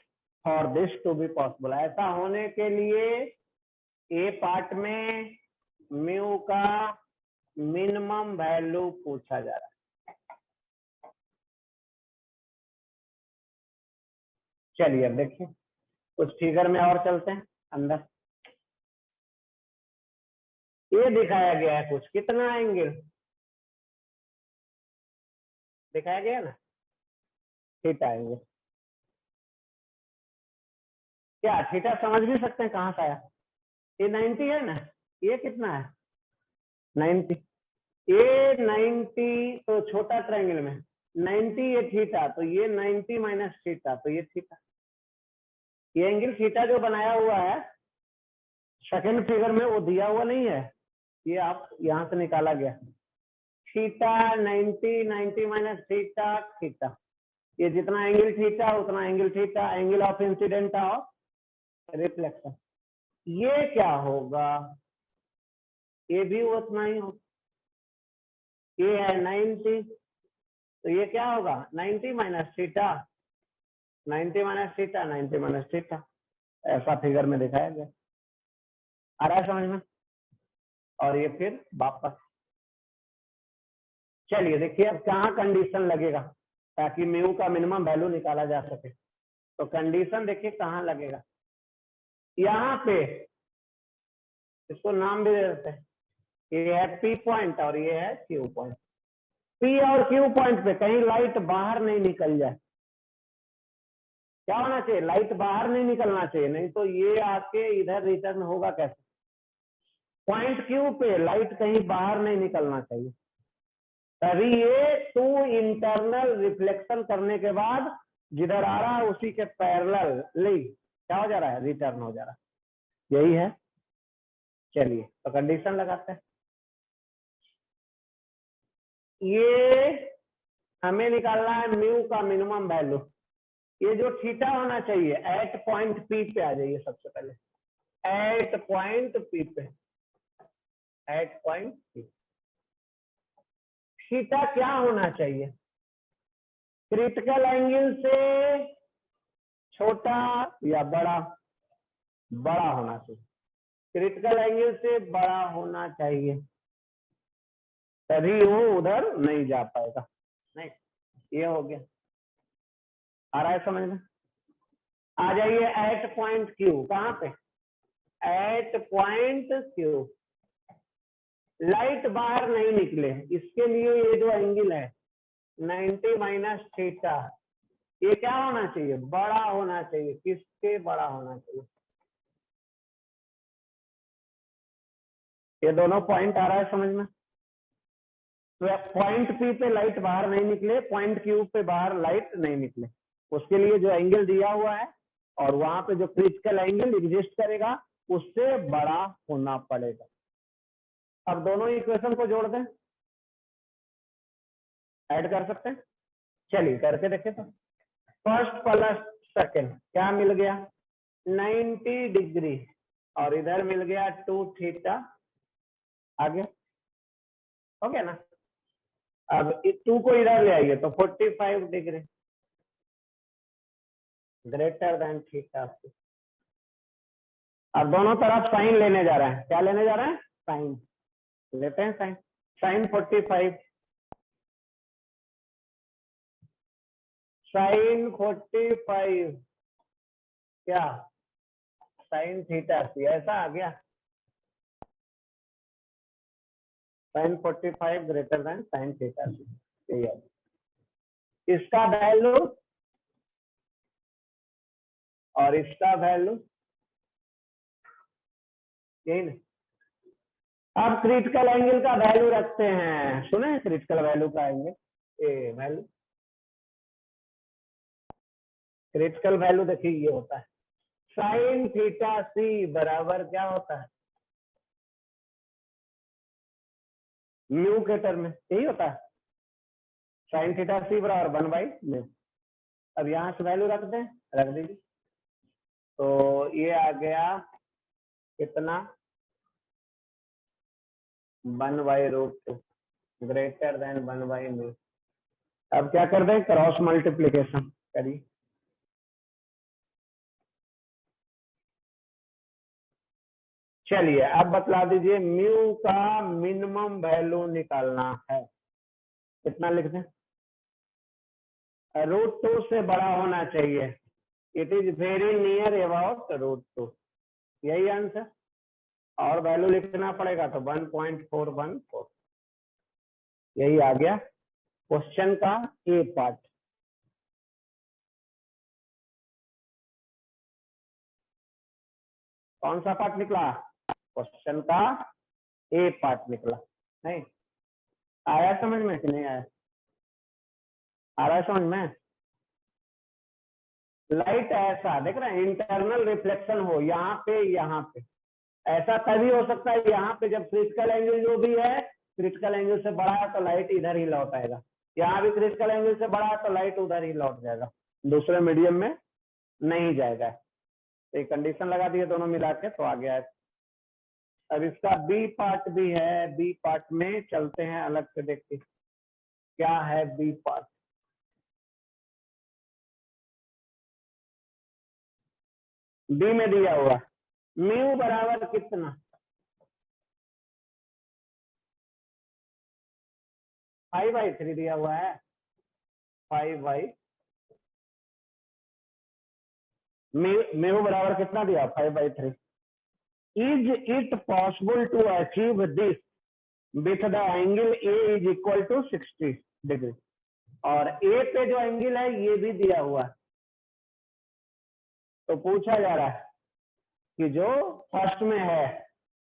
for this to be possible. ऐसा होने के लिए ए पार्ट में म्यू का मिनिमम वैल्यू पूछा जा रहा है। चलिए अब देखिए कुछ फिगर में और चलते हैं अंदर। ये दिखाया गया है कुछ, कितना एंगल दिखाया गया ना, थीटा एंगल। क्या थीटा समझ भी सकते हैं कहां से आया? ये 90 है ना, ये कितना है 90, ये 90 तो छोटा ट्रायंगल में 90 ये थीटा, तो ये 90 माइनस थीटा, तो ये थीटा। ये एंगल थीटा जो बनाया हुआ है सेकंड फिगर में वो दिया हुआ नहीं है, ये आप यहां से निकाला गया। थीटा 90 माइनस थीटा थीटा, ये जितना एंगल थीटा उतना angle theta, angle of incident of reflection. ये क्या होगा? ये भी उतना ही होगा। ये है 90, तो ये क्या होगा 90 minus theta, 90 minus theta, 90 minus theta. ऐसा फिगर में दिखाया गया, आ रहा है समझ में? और ये फिर वापस। चलिए देखिए अब कहाँ कंडीशन लगेगा ताकि म्यू का मिनिमम वैल्यू निकाला जा सके। तो कंडीशन देखिए कहाँ लगेगा, यहाँ पे इसको नाम भी दे देते हैं, ये है पी पॉइंट और ये है क्यू पॉइंट। पी और क्यू पॉइंट पे कहीं लाइट बाहर नहीं निकल जाए। क्या होना चाहिए? लाइट बाहर नहीं निकलना चाहिए, नहीं तो ये आके इधर रिटर्न होगा कैसे? पॉइंट क्यू पे लाइट कहीं बाहर नहीं निकलना चाहिए, तभी ये टू इंटरनल रिफ्लेक्शन करने के बाद जिधर आ रहा है उसी के पैरेलल क्या हो जा रहा है? रिटर्न हो जा रहा है। यही है। चलिए तो कंडीशन लगाते हैं। ये हमें निकालना है म्यू का मिनिमम वैल्यू। ये जो थीटा होना चाहिए एट पॉइंट पी पे आ जाइए सबसे पहले, एट पॉइंट पी पे, एट पॉइंट पी। थीटा क्या होना चाहिए? क्रिटिकल एंगल से छोटा या बड़ा? बड़ा होना चाहिए, क्रिटिकल एंगल से बड़ा होना चाहिए, तभी वो उधर नहीं जा पाएगा। नहीं, ये हो गया। आ रहा है समझ में? आ जाइए एट पॉइंट क्यू। कहां पे? Eight point Q. लाइट बाहर नहीं निकले, इसके लिए ये जो एंगल है 90 माइनस थीटा, ये क्या होना चाहिए? बड़ा होना चाहिए। किसके बड़ा होना चाहिए? ये दोनों पॉइंट आ रहा है समझ में? तो पॉइंट पी पे लाइट बाहर नहीं निकले, पॉइंट क्यू पे बाहर लाइट नहीं निकले, उसके लिए जो एंगल दिया हुआ है और वहां पे जो क्रिटिकल एंगल एग्जिस्ट करेगा उससे बड़ा होना पड़ेगा। अब दोनों इक्वेशन को जोड़ दें, ऐड कर सकते हैं। चलिए करके देखें। तो फर्स्ट प्लस सेकेंड क्या मिल गया? 90 डिग्री, और इधर मिल गया 2 थीटा। आगे हो गया ना? अब 2 को इधर ले आइए तो 45 डिग्री ग्रेटर देन थीटा। अब दोनों तरफ साइन लेने जा रहे हैं। क्या लेने जा रहे हैं? साइन लेते हैं। साइन साइन 45, साइन 45 क्या? Sine theta C. ऐसा आ गया, sine 45 greater than sine theta C. यही है इसका वैल्यू, और इसका वैल्यू यही नहीं। अब क्रिटिकल एंगल का वैल्यू रखते हैं। सुने क्रिटिकल वैल्यू का एंगल, ए वैल्यू, क्रिटिकल वैल्यू देखिए ये होता है साइन थीटा सी बराबर क्या होता है? म्यू के टर्म में यही होता है, साइन थीटा सी बराबर 1/म्यू। अब यहां से वैल्यू रख दें, रख दीजिए। तो ये आ गया कितना? 1/√2 ग्रेटर देन 1/म्यू। अब क्या कर दें? क्रॉस मल्टीप्लीकेशन करिए। चलिए अब बतला दीजिए, म्यू का मिनिमम वैल्यू निकालना है। कितना लिख दें? √2 से बड़ा होना चाहिए। It is very near about √2, यही आंसर। और वैल्यू लिखना पड़ेगा तो 1.414, यही आ गया क्वेश्चन का ए पार्ट। कौन सा पार्ट निकला? क्वेश्चन का ए पार्ट निकला। नहीं आया समझ में कि नहीं आया? आ रहा है समझ में? लाइट ऐसा देख रहे हैं, इंटरनल रिफ्लेक्शन हो यहाँ पे ऐसा तभी हो सकता है। यहाँ पे जब क्रिटिकल एंगल जो भी है क्रिटिकल एंगल से बड़ा है तो लाइट इधर ही लौट आएगा, यहाँ भी क्रिटिकल एंगल से बड़ा है तो लाइट उधर ही लौट जाएगा, दूसरे मीडियम में नहीं जाएगा। तो एक कंडीशन लगा दी है दोनों मिला के, तो आ गया है। अब इसका बी पार्ट भी है, बी पार्ट में चलते हैं अलग से देखते क्या है बी पार्ट। बी में दिया हुआ म्यू बराबर कितना? 5/3 दिया हुआ है, 5/, म्यू बराबर कितना दिया? 5/3। Is it possible to achieve this with the angle A is equal to 60 degree? और ए पे जो एंगल है ये भी दिया हुआ है। तो पूछा जा रहा है कि जो फर्स्ट में है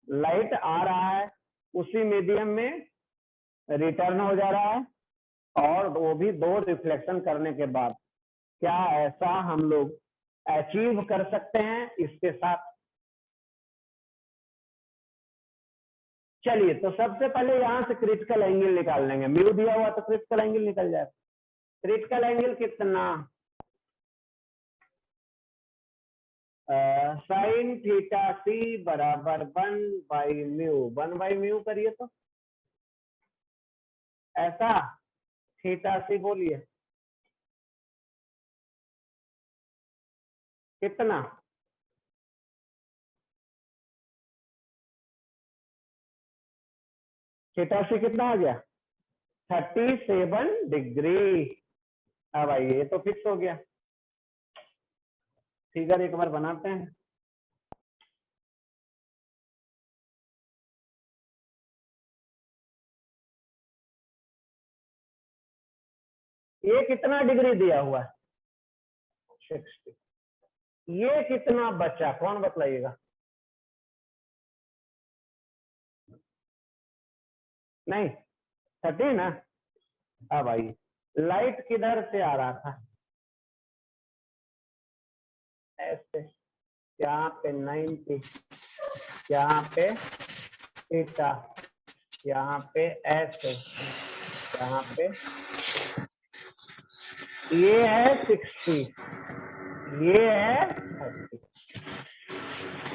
लाइट आ रहा है उसी मीडियम में रिटर्न हो जा रहा है, और वो भी 2 रिफ्लेक्शन करने के बाद, क्या ऐसा हम लोग अचीव कर सकते हैं इसके साथ? चलिए तो सबसे पहले यहां से क्रिटिकल एंगल निकाल लेंगे। म्यू दिया हुआ तो क्रिटिकल एंगल निकल जाएगा। क्रिटिकल एंगल कितना? साइन थीटा सी बराबर 1/म्यू। 1/म्यू करिए तो ऐसा थीटा सी बोलिए। कितना? थीटा से कितना आ गया? 37 डिग्री। अब आइए, ये तो फिक्स हो गया। फिगर एक बार बनाते हैं। ये कितना डिग्री दिया हुआ है? 60। ये कितना बचा, कौन बतलाइएगा? नहीं, 30 ना। अब आइए, लाइट किधर से आ रहा था? ऐसे, यहाँ पे 90, यहाँ पे थीटा, यहाँ पे ऐसे, यहाँ पे ये है 60, ये है 30।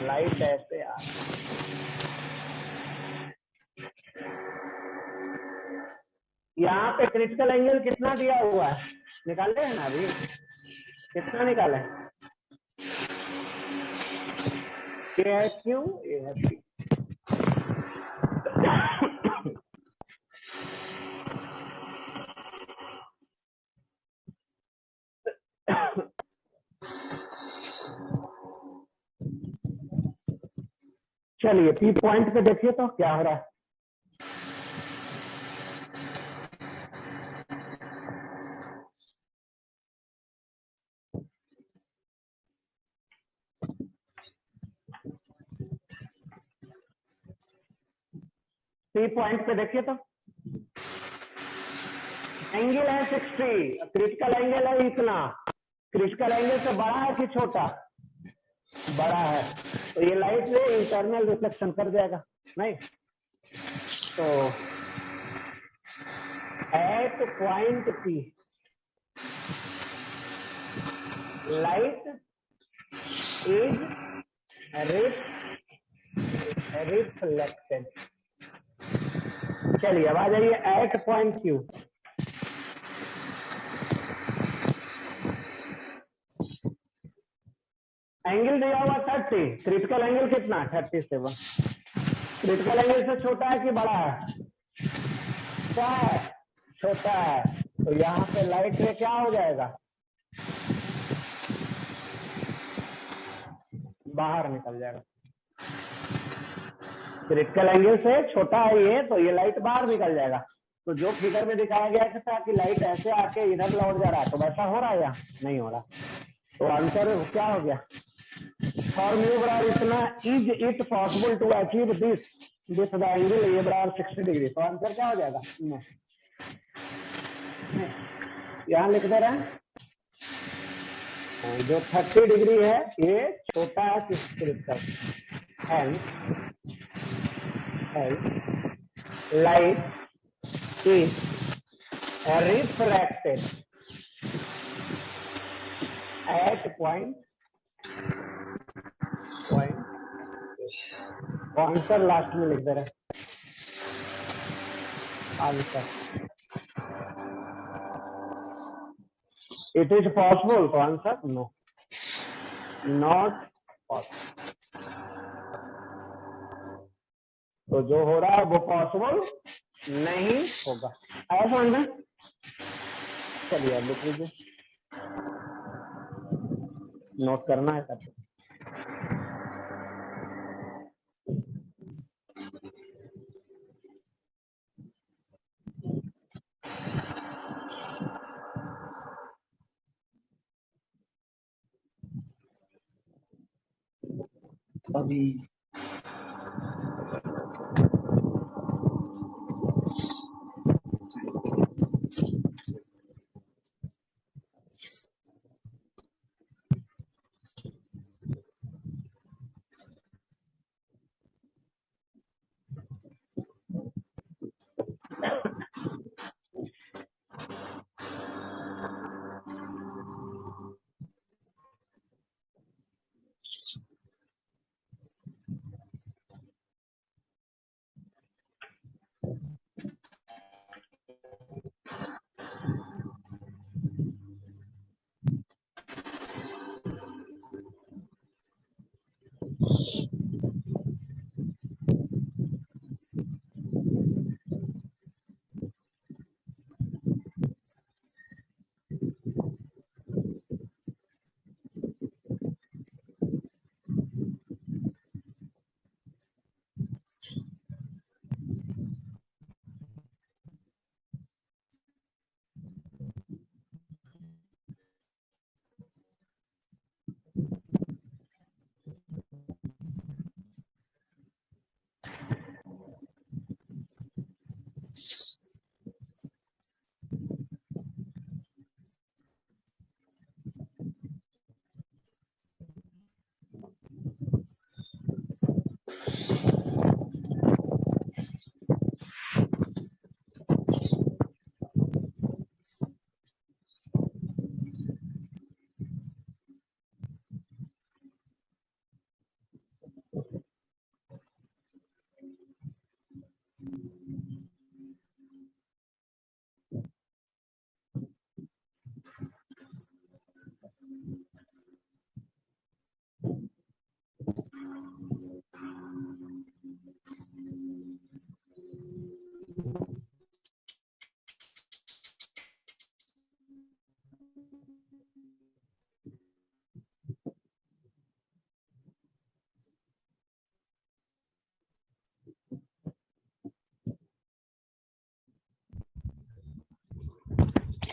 लाइट ऐसे आ रही है। यहाँ पे क्रिटिकल एंगल कितना दिया हुआ है? निकाले हैं ना अभी? कितना निकाले? ये है क्यू, ये है पी। चलिए पी पॉइंट पे देखिए तो क्या हो रहा है। पी पॉइंट पे देखिए तो एंगल है 60, क्रिटिकल एंगल है इतना। क्रिटिकल एंगल से बड़ा है कि छोटा? बड़ा है, तो ये लाइट में इंटरनल रिफ्लेक्शन कर जाएगा, नहीं? तो at point P light is reflected. चलिए अब आ जाइए एट पॉइंट क्यू। एंगल दिया हुआ 30, क्रिटिकल एंगल कितना? 37। क्रिटिकल एंगल से छोटा है कि बड़ा है? क्या है? छोटा है। तो यहाँ पे लाइट रे क्या हो जाएगा? बाहर निकल जाएगा। क्रिटिकल एंगल से छोटा है ये, तो ये लाइट बाहर निकल जाएगा। तो जो फिगर में दिखाया गया था कि लाइट ऐसे आके इधर लौट जा रहा है, तो वैसा हो रहा है या नहीं हो रहा? तो आंसर क्या हो गया? फॉर म्यू बराबर इतना, is it possible to achieve this the angle ये बराबर 60 डिग्री। तो आंसर क्या हो जाएगा? नो। यहाँ लिख दे रहे हैं जो 30 डिग्री है ये छोटा है किस critical, light is refracted at point answer last में लिख दे रहे हैं। आंसर इट इज पॉसिबल, तो आंसर नो, नॉट पॉसिबल। तो जो हो रहा है वो पॉसिबल नहीं होगा। आया समझ में? चलिए अब लिख लीजिए, नोट करना है सब। अभी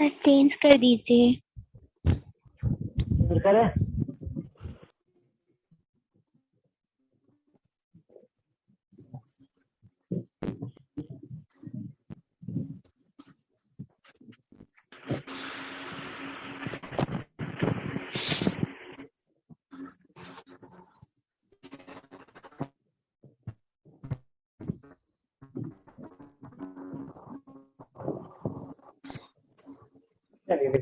सर चेंज कर दीजिए। करें? चलिए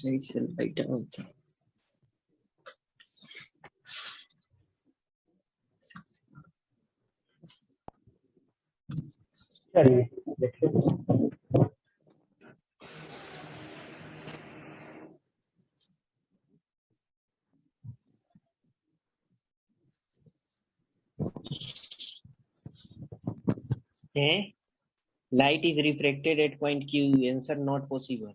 It's right down. चलिए देखिए Light is refracted at point Q. Answer not possible.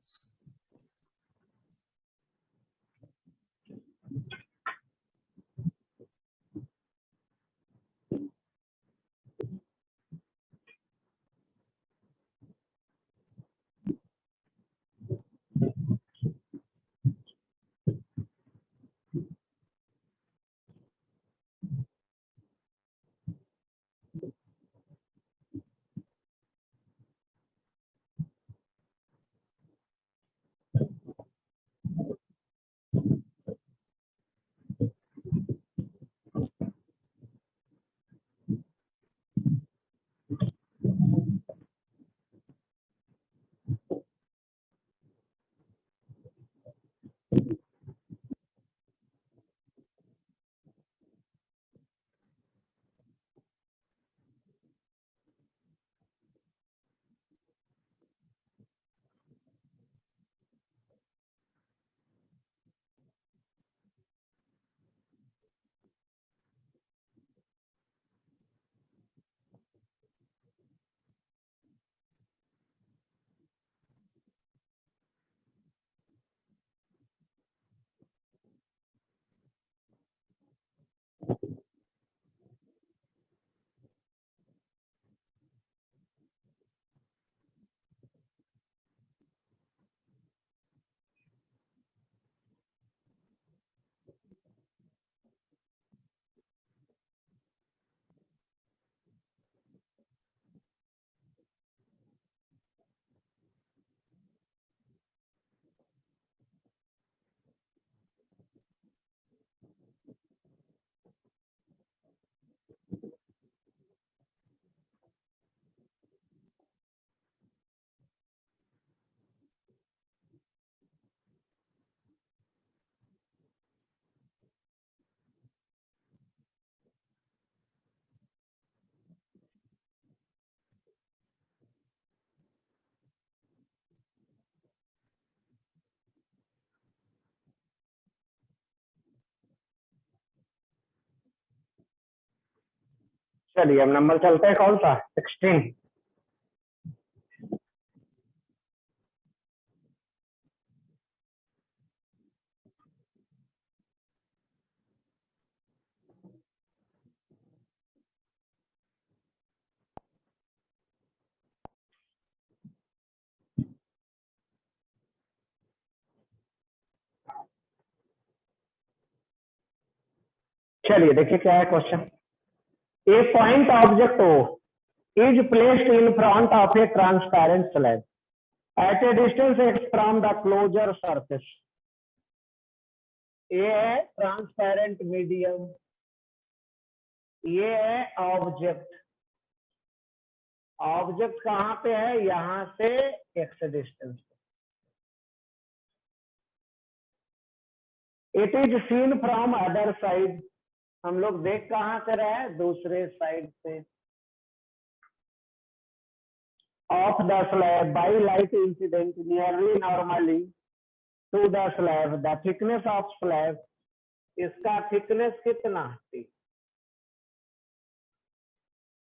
चलिए अब नंबर चलते हैं, कौन सा 16। चलिए देखिए क्या है question. A point object O is placed in front of a transparent slab at a distance x from the closure surface। ये है ट्रांसपेरेंट मीडियम, ये है ऑब्जेक्ट। ऑब्जेक्ट कहाँ पे है, यहां से x distance. It is seen from other side, हम लोग देख कहां से रहे, दूसरे साइड से। Of the slab by light incident nearly normally to the slab the thickness of slab, इसका थिकनेस कितना थी,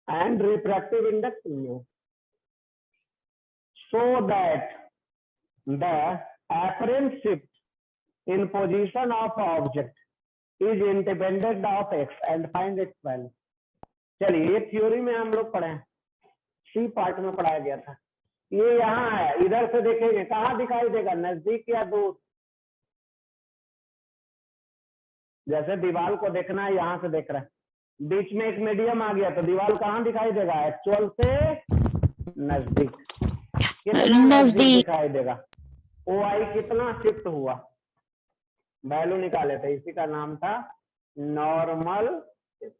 and refractive index mu, so that the apparent shift in position of object is independent of x and find its value। चलिए ये theory में हम लोग पढ़े हैं, सी पार्ट में पढ़ाया गया था। ये यहाँ है, इधर से देखेंगे कहाँ दिखाई देगा, नजदीक या दूर। जैसे दीवार को देखना है, यहाँ से देख रहे हैं, बीच में एक मीडियम आ गया तो दीवार कहाँ दिखाई देगा, एक्चुअल से नजदीक। कितना नजदीक दिखाई देगा, ओ आई कितना शिफ्ट हुआ, वैल्यू निकाले थे, इसी का नाम था नॉर्मल शिफ्ट।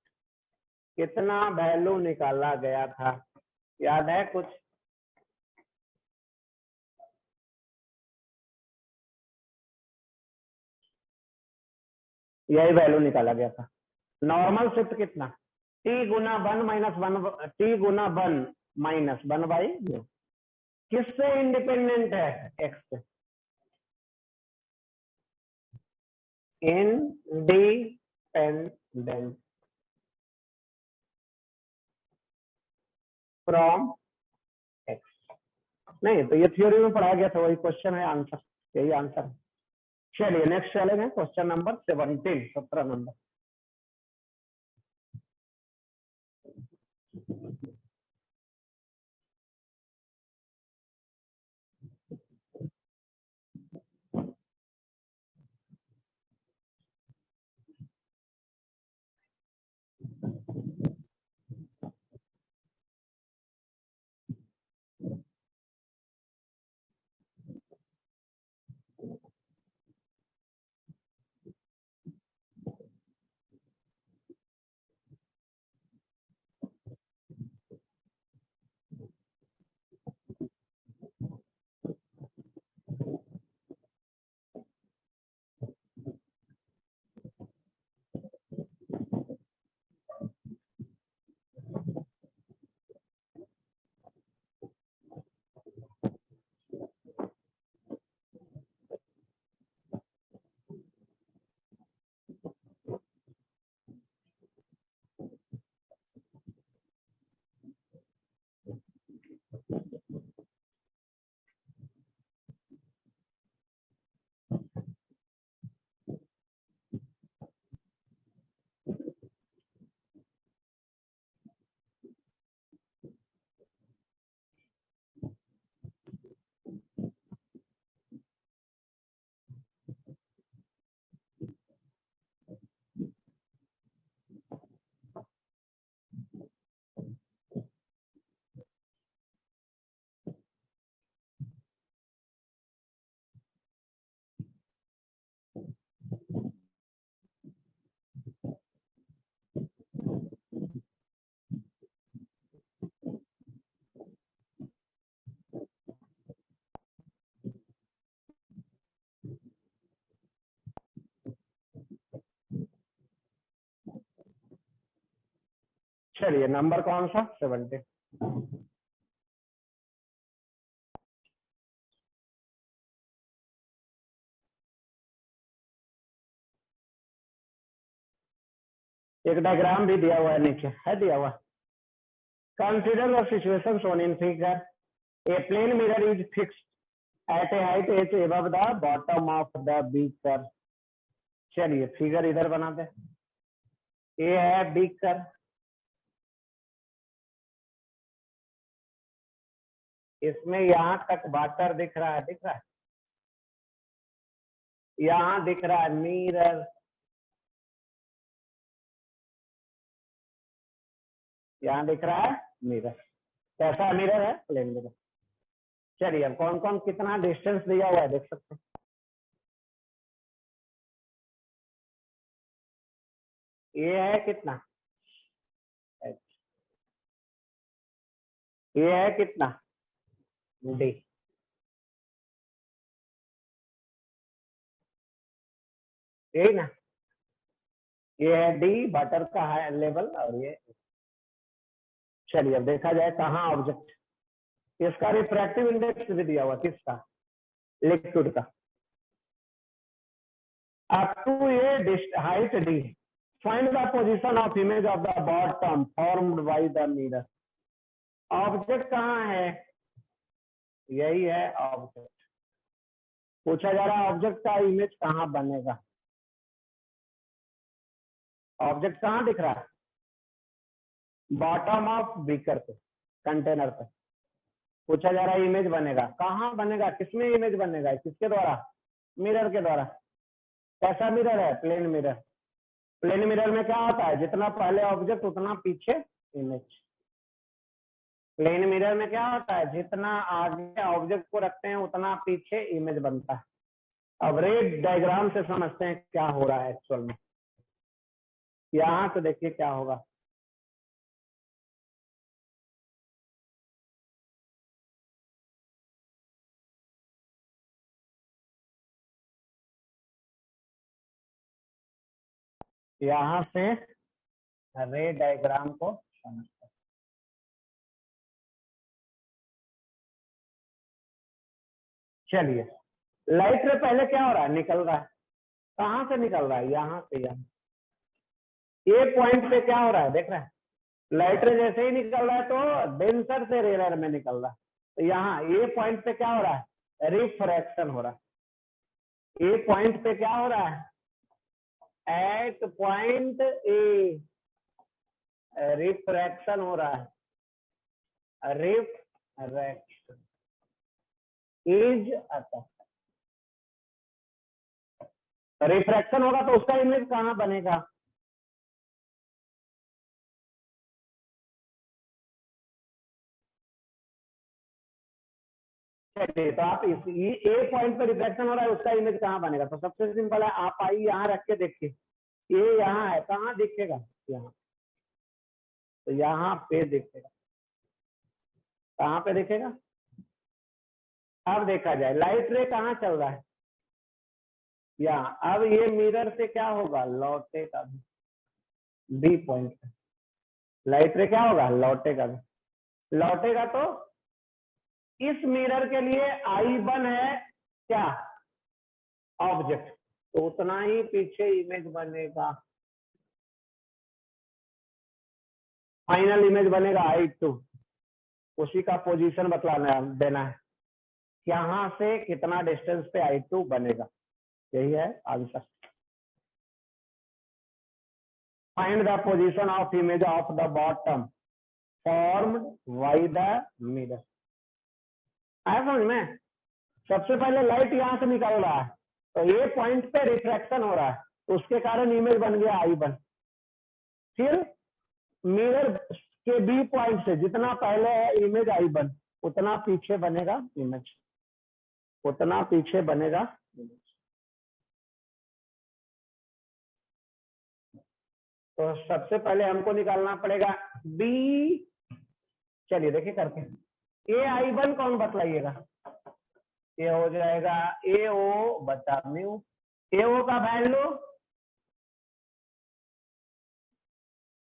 कितना वैल्यू निकाला गया था, याद है कुछ? यही वैल्यू निकाला गया था। नॉर्मल शिफ्ट कितना, टी गुना 1 माइनस 1, टी गुना 1 माइनस 1/, किससे इंडिपेंडेंट है, एक्स से। Independent from x. नहीं तो ये थ्योरी में पढ़ाया गया था, वही क्वेश्चन है, आंसर यही आंसर है। चलिए नेक्स्ट चलेंगे, क्वेश्चन नंबर 17, 17 नंबर। चलिए नंबर कौन सा, 17। एक डायग्राम भी दिया हुआ है नीचे, है दिया हुआ। Consider the situation shown in figure. A plane mirror is fixed at a height h above the bottom of the beaker. चलिए फिगर इधर बनाते हैं. ये है beaker. इसमें यहाँ तक वाटर दिख रहा है, यहाँ दिख रहा है मिरर, यहाँ दिख रहा है मिरर. कैसा मिरर है? Plane mirror. चलिए अब कौन कौन कितना डिस्टेंस दिया हुआ है देख सकते हैं. ये है कितना? ये है कितना? डी. यही ना? ये है डी बटर का है लेवल और ये. चलिए अब देखा जाए कहाँ ऑब्जेक्ट. इसका रिफ्रैक्टिव इंडेक्स भी दिया हुआ, किसका? लिक्विड का. अप टू ये height D. Find the position of image of the bottom formed by the mirror. Object कहाँ है? यही है ऑब्जेक्ट. पूछा जा रहा है ऑब्जेक्ट का इमेज कहाँ बनेगा. ऑब्जेक्ट कहाँ दिख रहा है? बॉटम ऑफ बीकर पे, कंटेनर पे. पूछा जा रहा है इमेज बनेगा कहाँ बनेगा, किसमें इमेज बनेगा, किसके द्वारा? मिरर के द्वारा. कैसा मिरर है? Plane mirror. प्लेन मिरर में क्या होता है? जितना पहले ऑब्जेक्ट उतना पीछे इमेज. प्लेन मिरर में क्या होता है? जितना आगे ऑब्जेक्ट को रखते हैं उतना पीछे इमेज बनता है. अब रे डायग्राम से समझते हैं क्या हो रहा है एक्चुअल में. यहाँ से देखिए क्या होगा. यहाँ से रे डायग्राम को समझते हैं. चलिए लाइट रे पहले क्या हो रहा है? निकल रहा है. कहाँ से निकल रहा है? यहाँ से. यहाँ ए पॉइंट पे क्या हो रहा है? देख रहा है. लाइट रे जैसे ही निकल रहा है तो डेंसर से रेयर में निकल रहा है. तो यहाँ ए पॉइंट पे क्या हो रहा है? रिफ्रैक्शन हो रहा है. ए पॉइंट पे क्या हो रहा है? एट पॉइंट ए रिफ्रैक्शन हो रहा है. रिफ्रैक्शन इज आता. रिफ्रैक्शन होगा तो उसका इमेज कहाँ बनेगा? चलिए तो आप इस ए पॉइंट पर रिफ्रैक्शन हो रहा है, उसका इमेज कहाँ बनेगा? तो सबसे सिंपल है, आप आई यहाँ रख के देखिए. ये यहाँ है, कहाँ दिखेगा? यहाँ. तो यहाँ पे दिखेगा. कहाँ पे दिखेगा? अब देखा जाए लाइट रे कहाँ चल रहा है? यहाँ. अब ये मिरर से क्या होगा? लौटेगा बी पॉइंट पे. लाइट रे क्या होगा? लौटेगा. लौटेगा तो इस मिरर के लिए I1 है क्या? ऑब्जेक्ट. तो उतना ही पीछे इमेज बनेगा. फाइनल इमेज बनेगा I2. उसी का पोजीशन बतलाना देना है. यहाँ से कितना डिस्टेंस पे I2 बनेगा. यही है answer. Find the position of image of the bottom formed by the mirror. आया समझ में? सबसे पहले लाइट यहाँ से निकल रहा है तो ये पॉइंट पे रिफ्रैक्शन हो रहा है, उसके कारण इमेज बन गया I1. फिर मिरर के बी पॉइंट से जितना पहले है इमेज I1 उतना पीछे बनेगा इमेज. उतना पीछे बनेगा इमेज. तो सबसे पहले हमको निकालना पड़ेगा बी. चलिए देखिए करके. ए I1 कौन बतलाइएगा? ये हो जाएगा AO बटा म्यू. AO का वैल्यू,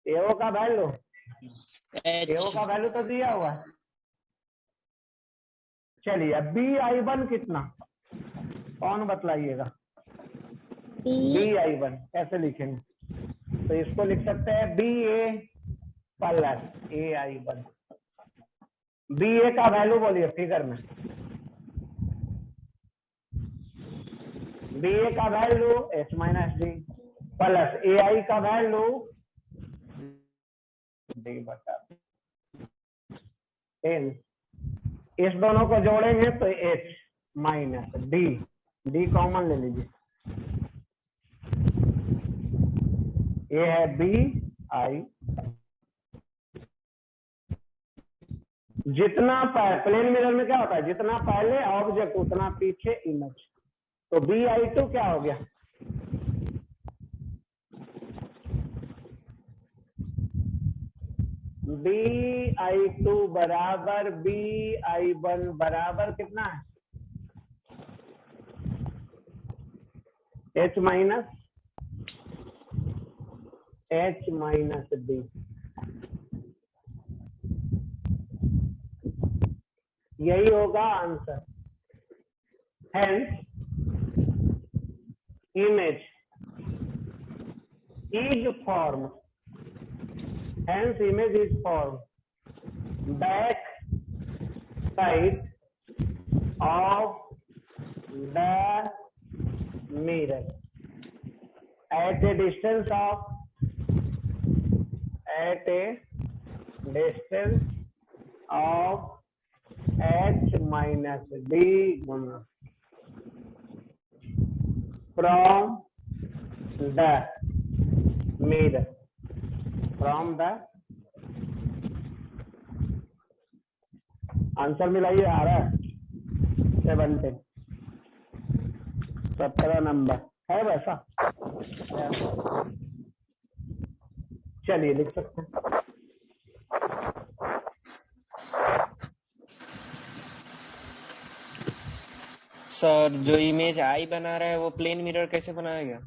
AO का वैल्यू, AO का वैल्यू तो दिया हुआ है. चलिए अब BI1 कितना कौन बतलाइएगा? BI1 कैसे लिखेंगे? तो इसको लिख सकते हैं BA plus AI1. B A का वैल्यू बोलिए फिगर में। बी ए का value H minus D plus A I का वैल्यू डी बटा एन। इस दोनों को जोड़ेंगे तो H minus D, D common ले लीजिए। ये है बी आई। जितना प्लेन मिरर में क्या होता है, जितना पहले ऑब्जेक्ट उतना पीछे इमेज। तो बी आई टू क्या हो गया, बी आई टू बराबर बी आई वन बराबर कितना है, एच माइनस डी। यही होगा answer. Hence image is formed, hence image is formed back side of the mirror at a distance of h minus d गुना from the mirror, from the answer मिलाइए। आ रहा है 17 नंबर है वैसा। चलिए लिख सकते हैं। सर जो इमेज आई बना रहा है वो प्लेन मिरर कैसे बनाएगा?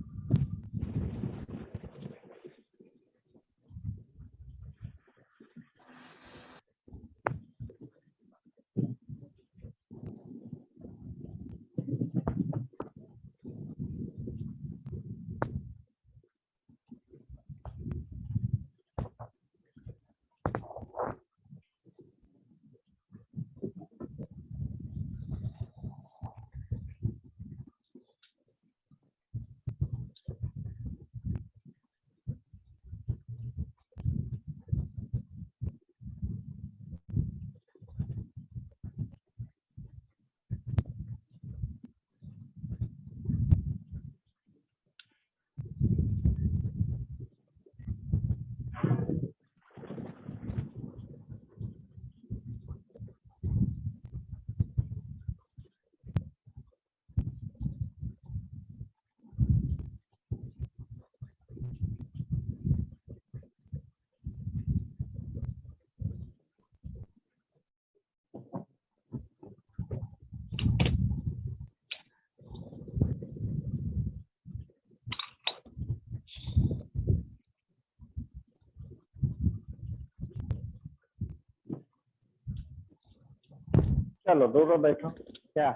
चलो दूर बैठो। क्या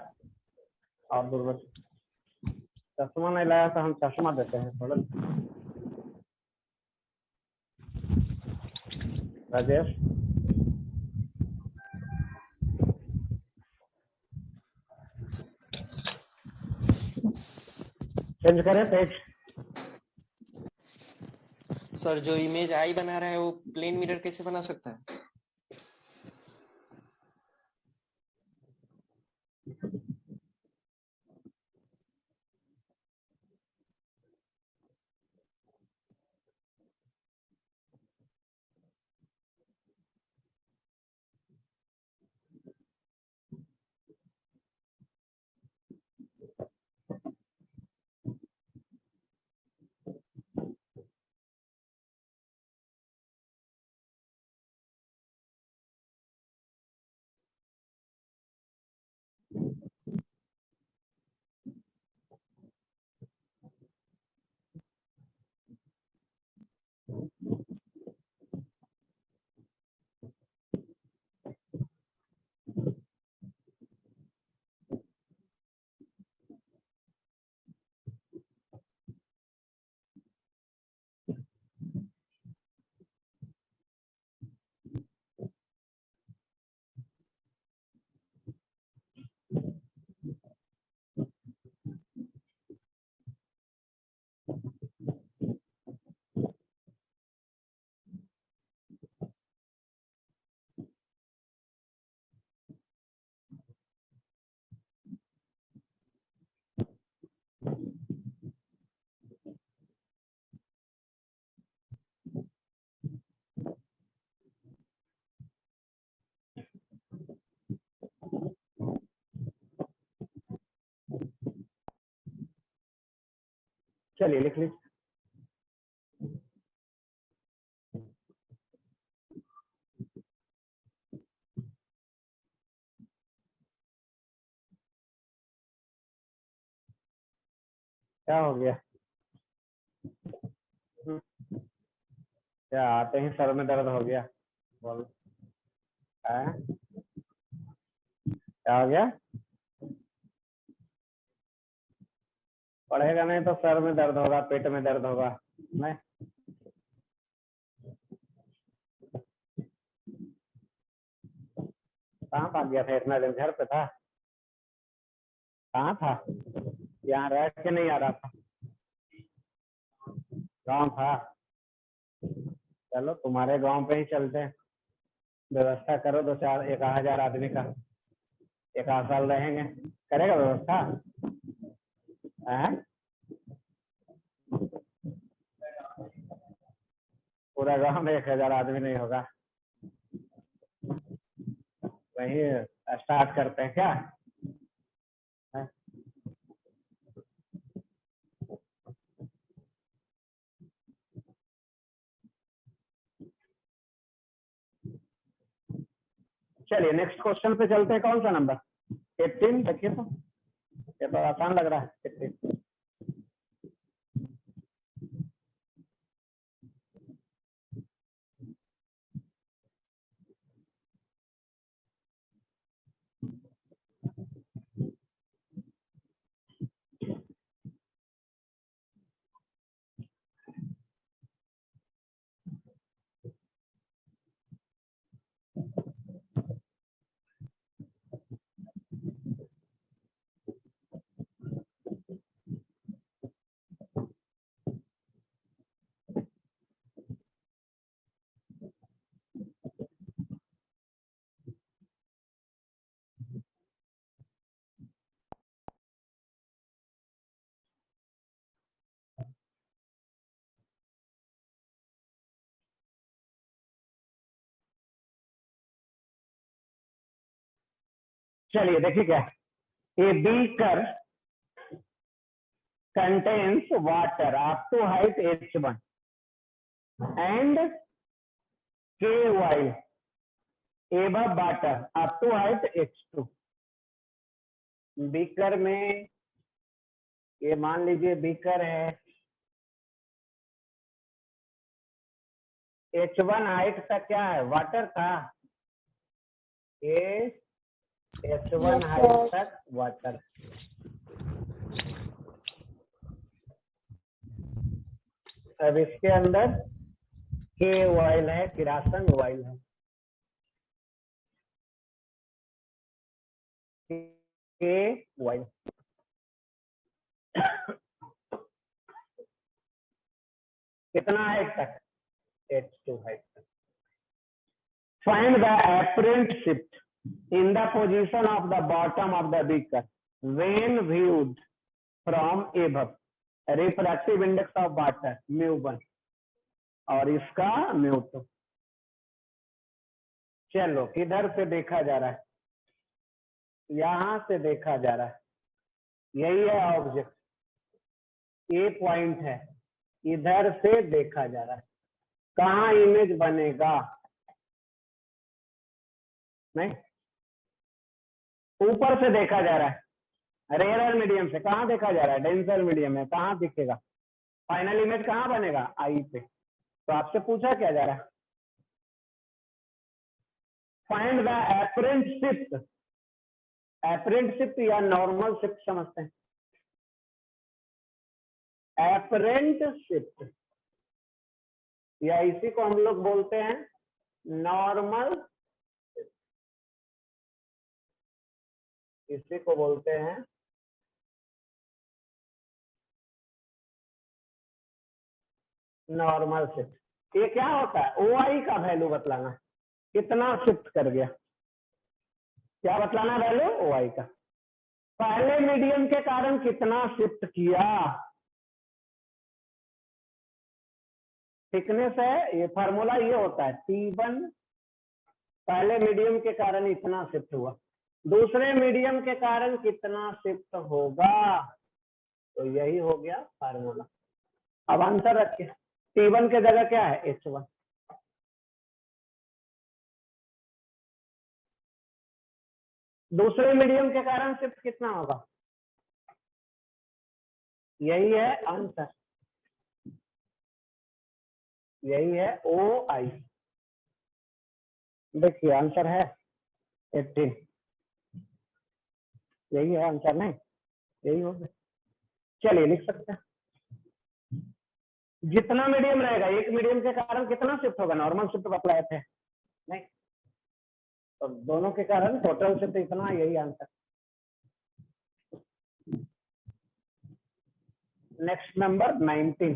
और दूर बैठो। चश्मा नहीं लाया तो हम चश्मा देते हैं थोड़ा। राजेश चेंज करें पेज। सर जो इमेज आई बना रहा है वो प्लेन मिरर कैसे बना सकता है? चलिए लिख लीजिए। क्या हो गया? क्या आते ही सर में दर्द हो गया? बोल। क्या हो गया? पढ़ेगा नहीं तो सर में दर्द होगा, पेट में दर्द होगा। नहीं, कहाँ भाग गया था इतना दिन? घर पे था? कहाँ था? यहाँ रह के नहीं आ रहा था? गांव था? चलो तुम्हारे गांव पे ही चलते हैं, व्यवस्था करो 1,000 आदमी का, 1 साल रहेंगे। करेगा व्यवस्था? पूरा गांव में 1,000 आदमी नहीं होगा। वही स्टार्ट करते हैं क्या? चलिए नेक्स्ट क्वेश्चन पे चलते हैं। कौन सा नंबर? 18। देखिए तो, ये तो आसान लग रहा है। 18। चलिए देखिए क्या, a beaker contains water up to height h1 and k while above water up to height h2। Beaker में, ये मान लीजिए बीकर है, h1 हाइट तक क्या है? वाटर था। ये h1 हाइट तक वाटर। अब इसके अंदर के ऑयल है, किरासन ऑयल है। के ऑयल कितना हाइट तक? h2 हाइट तक। Find the apparent shift in the position of the bottom of the beaker when viewed from above। Refractive index of water μ1 और इसका μ2। चलो किधर से देखा जा रहा है? यहां से देखा जा रहा है। यही है ऑब्जेक्ट, ये पॉइंट है, इधर से देखा जा रहा है। कहाँ इमेज बनेगा? नहीं, ऊपर से देखा जा रहा है, रेयर मीडियम से। कहाँ देखा जा रहा है? डेंसर मीडियम में। कहाँ दिखेगा? फाइनल इमेज कहाँ बनेगा? आई पे। तो आपसे पूछा क्या जा रहा है? Find the apparent shift. Apparent shift या नॉर्मल शिफ्ट समझते हैं। एपरेंट शिफ्ट या इसी को हम लोग बोलते हैं नॉर्मल, इसी को बोलते हैं नॉर्मल शिफ्ट। ये क्या होता है? ओआई का वैल्यू बतलाना, कितना शिफ्ट कर गया। क्या बतलाना? वैल्यू ओआई का। पहले मीडियम के कारण कितना शिफ्ट किया, थिकनेस है। ये फार्मूला ये होता है T1, पहले मीडियम के कारण इतना शिफ्ट हुआ, दूसरे मीडियम के कारण कितना शिफ्ट होगा। तो यही हो गया फार्मूला। अब आंसर रखिए, T1 के जगह क्या है, H1। दूसरे मीडियम के कारण शिफ्ट कितना होगा, यही है आंसर, यही है OI। देखिए आंसर है 18, यही है आंसर, नहीं यही होगा। चलिए लिख सकते हैं, जितना मीडियम रहेगा, एक मीडियम के कारण कितना शिफ्ट होगा, नॉर्मल शिफ्ट अप्लाई थे नहीं, तो दोनों के कारण टोटल शिफ्ट इतना, यही आंसर। Next number 19।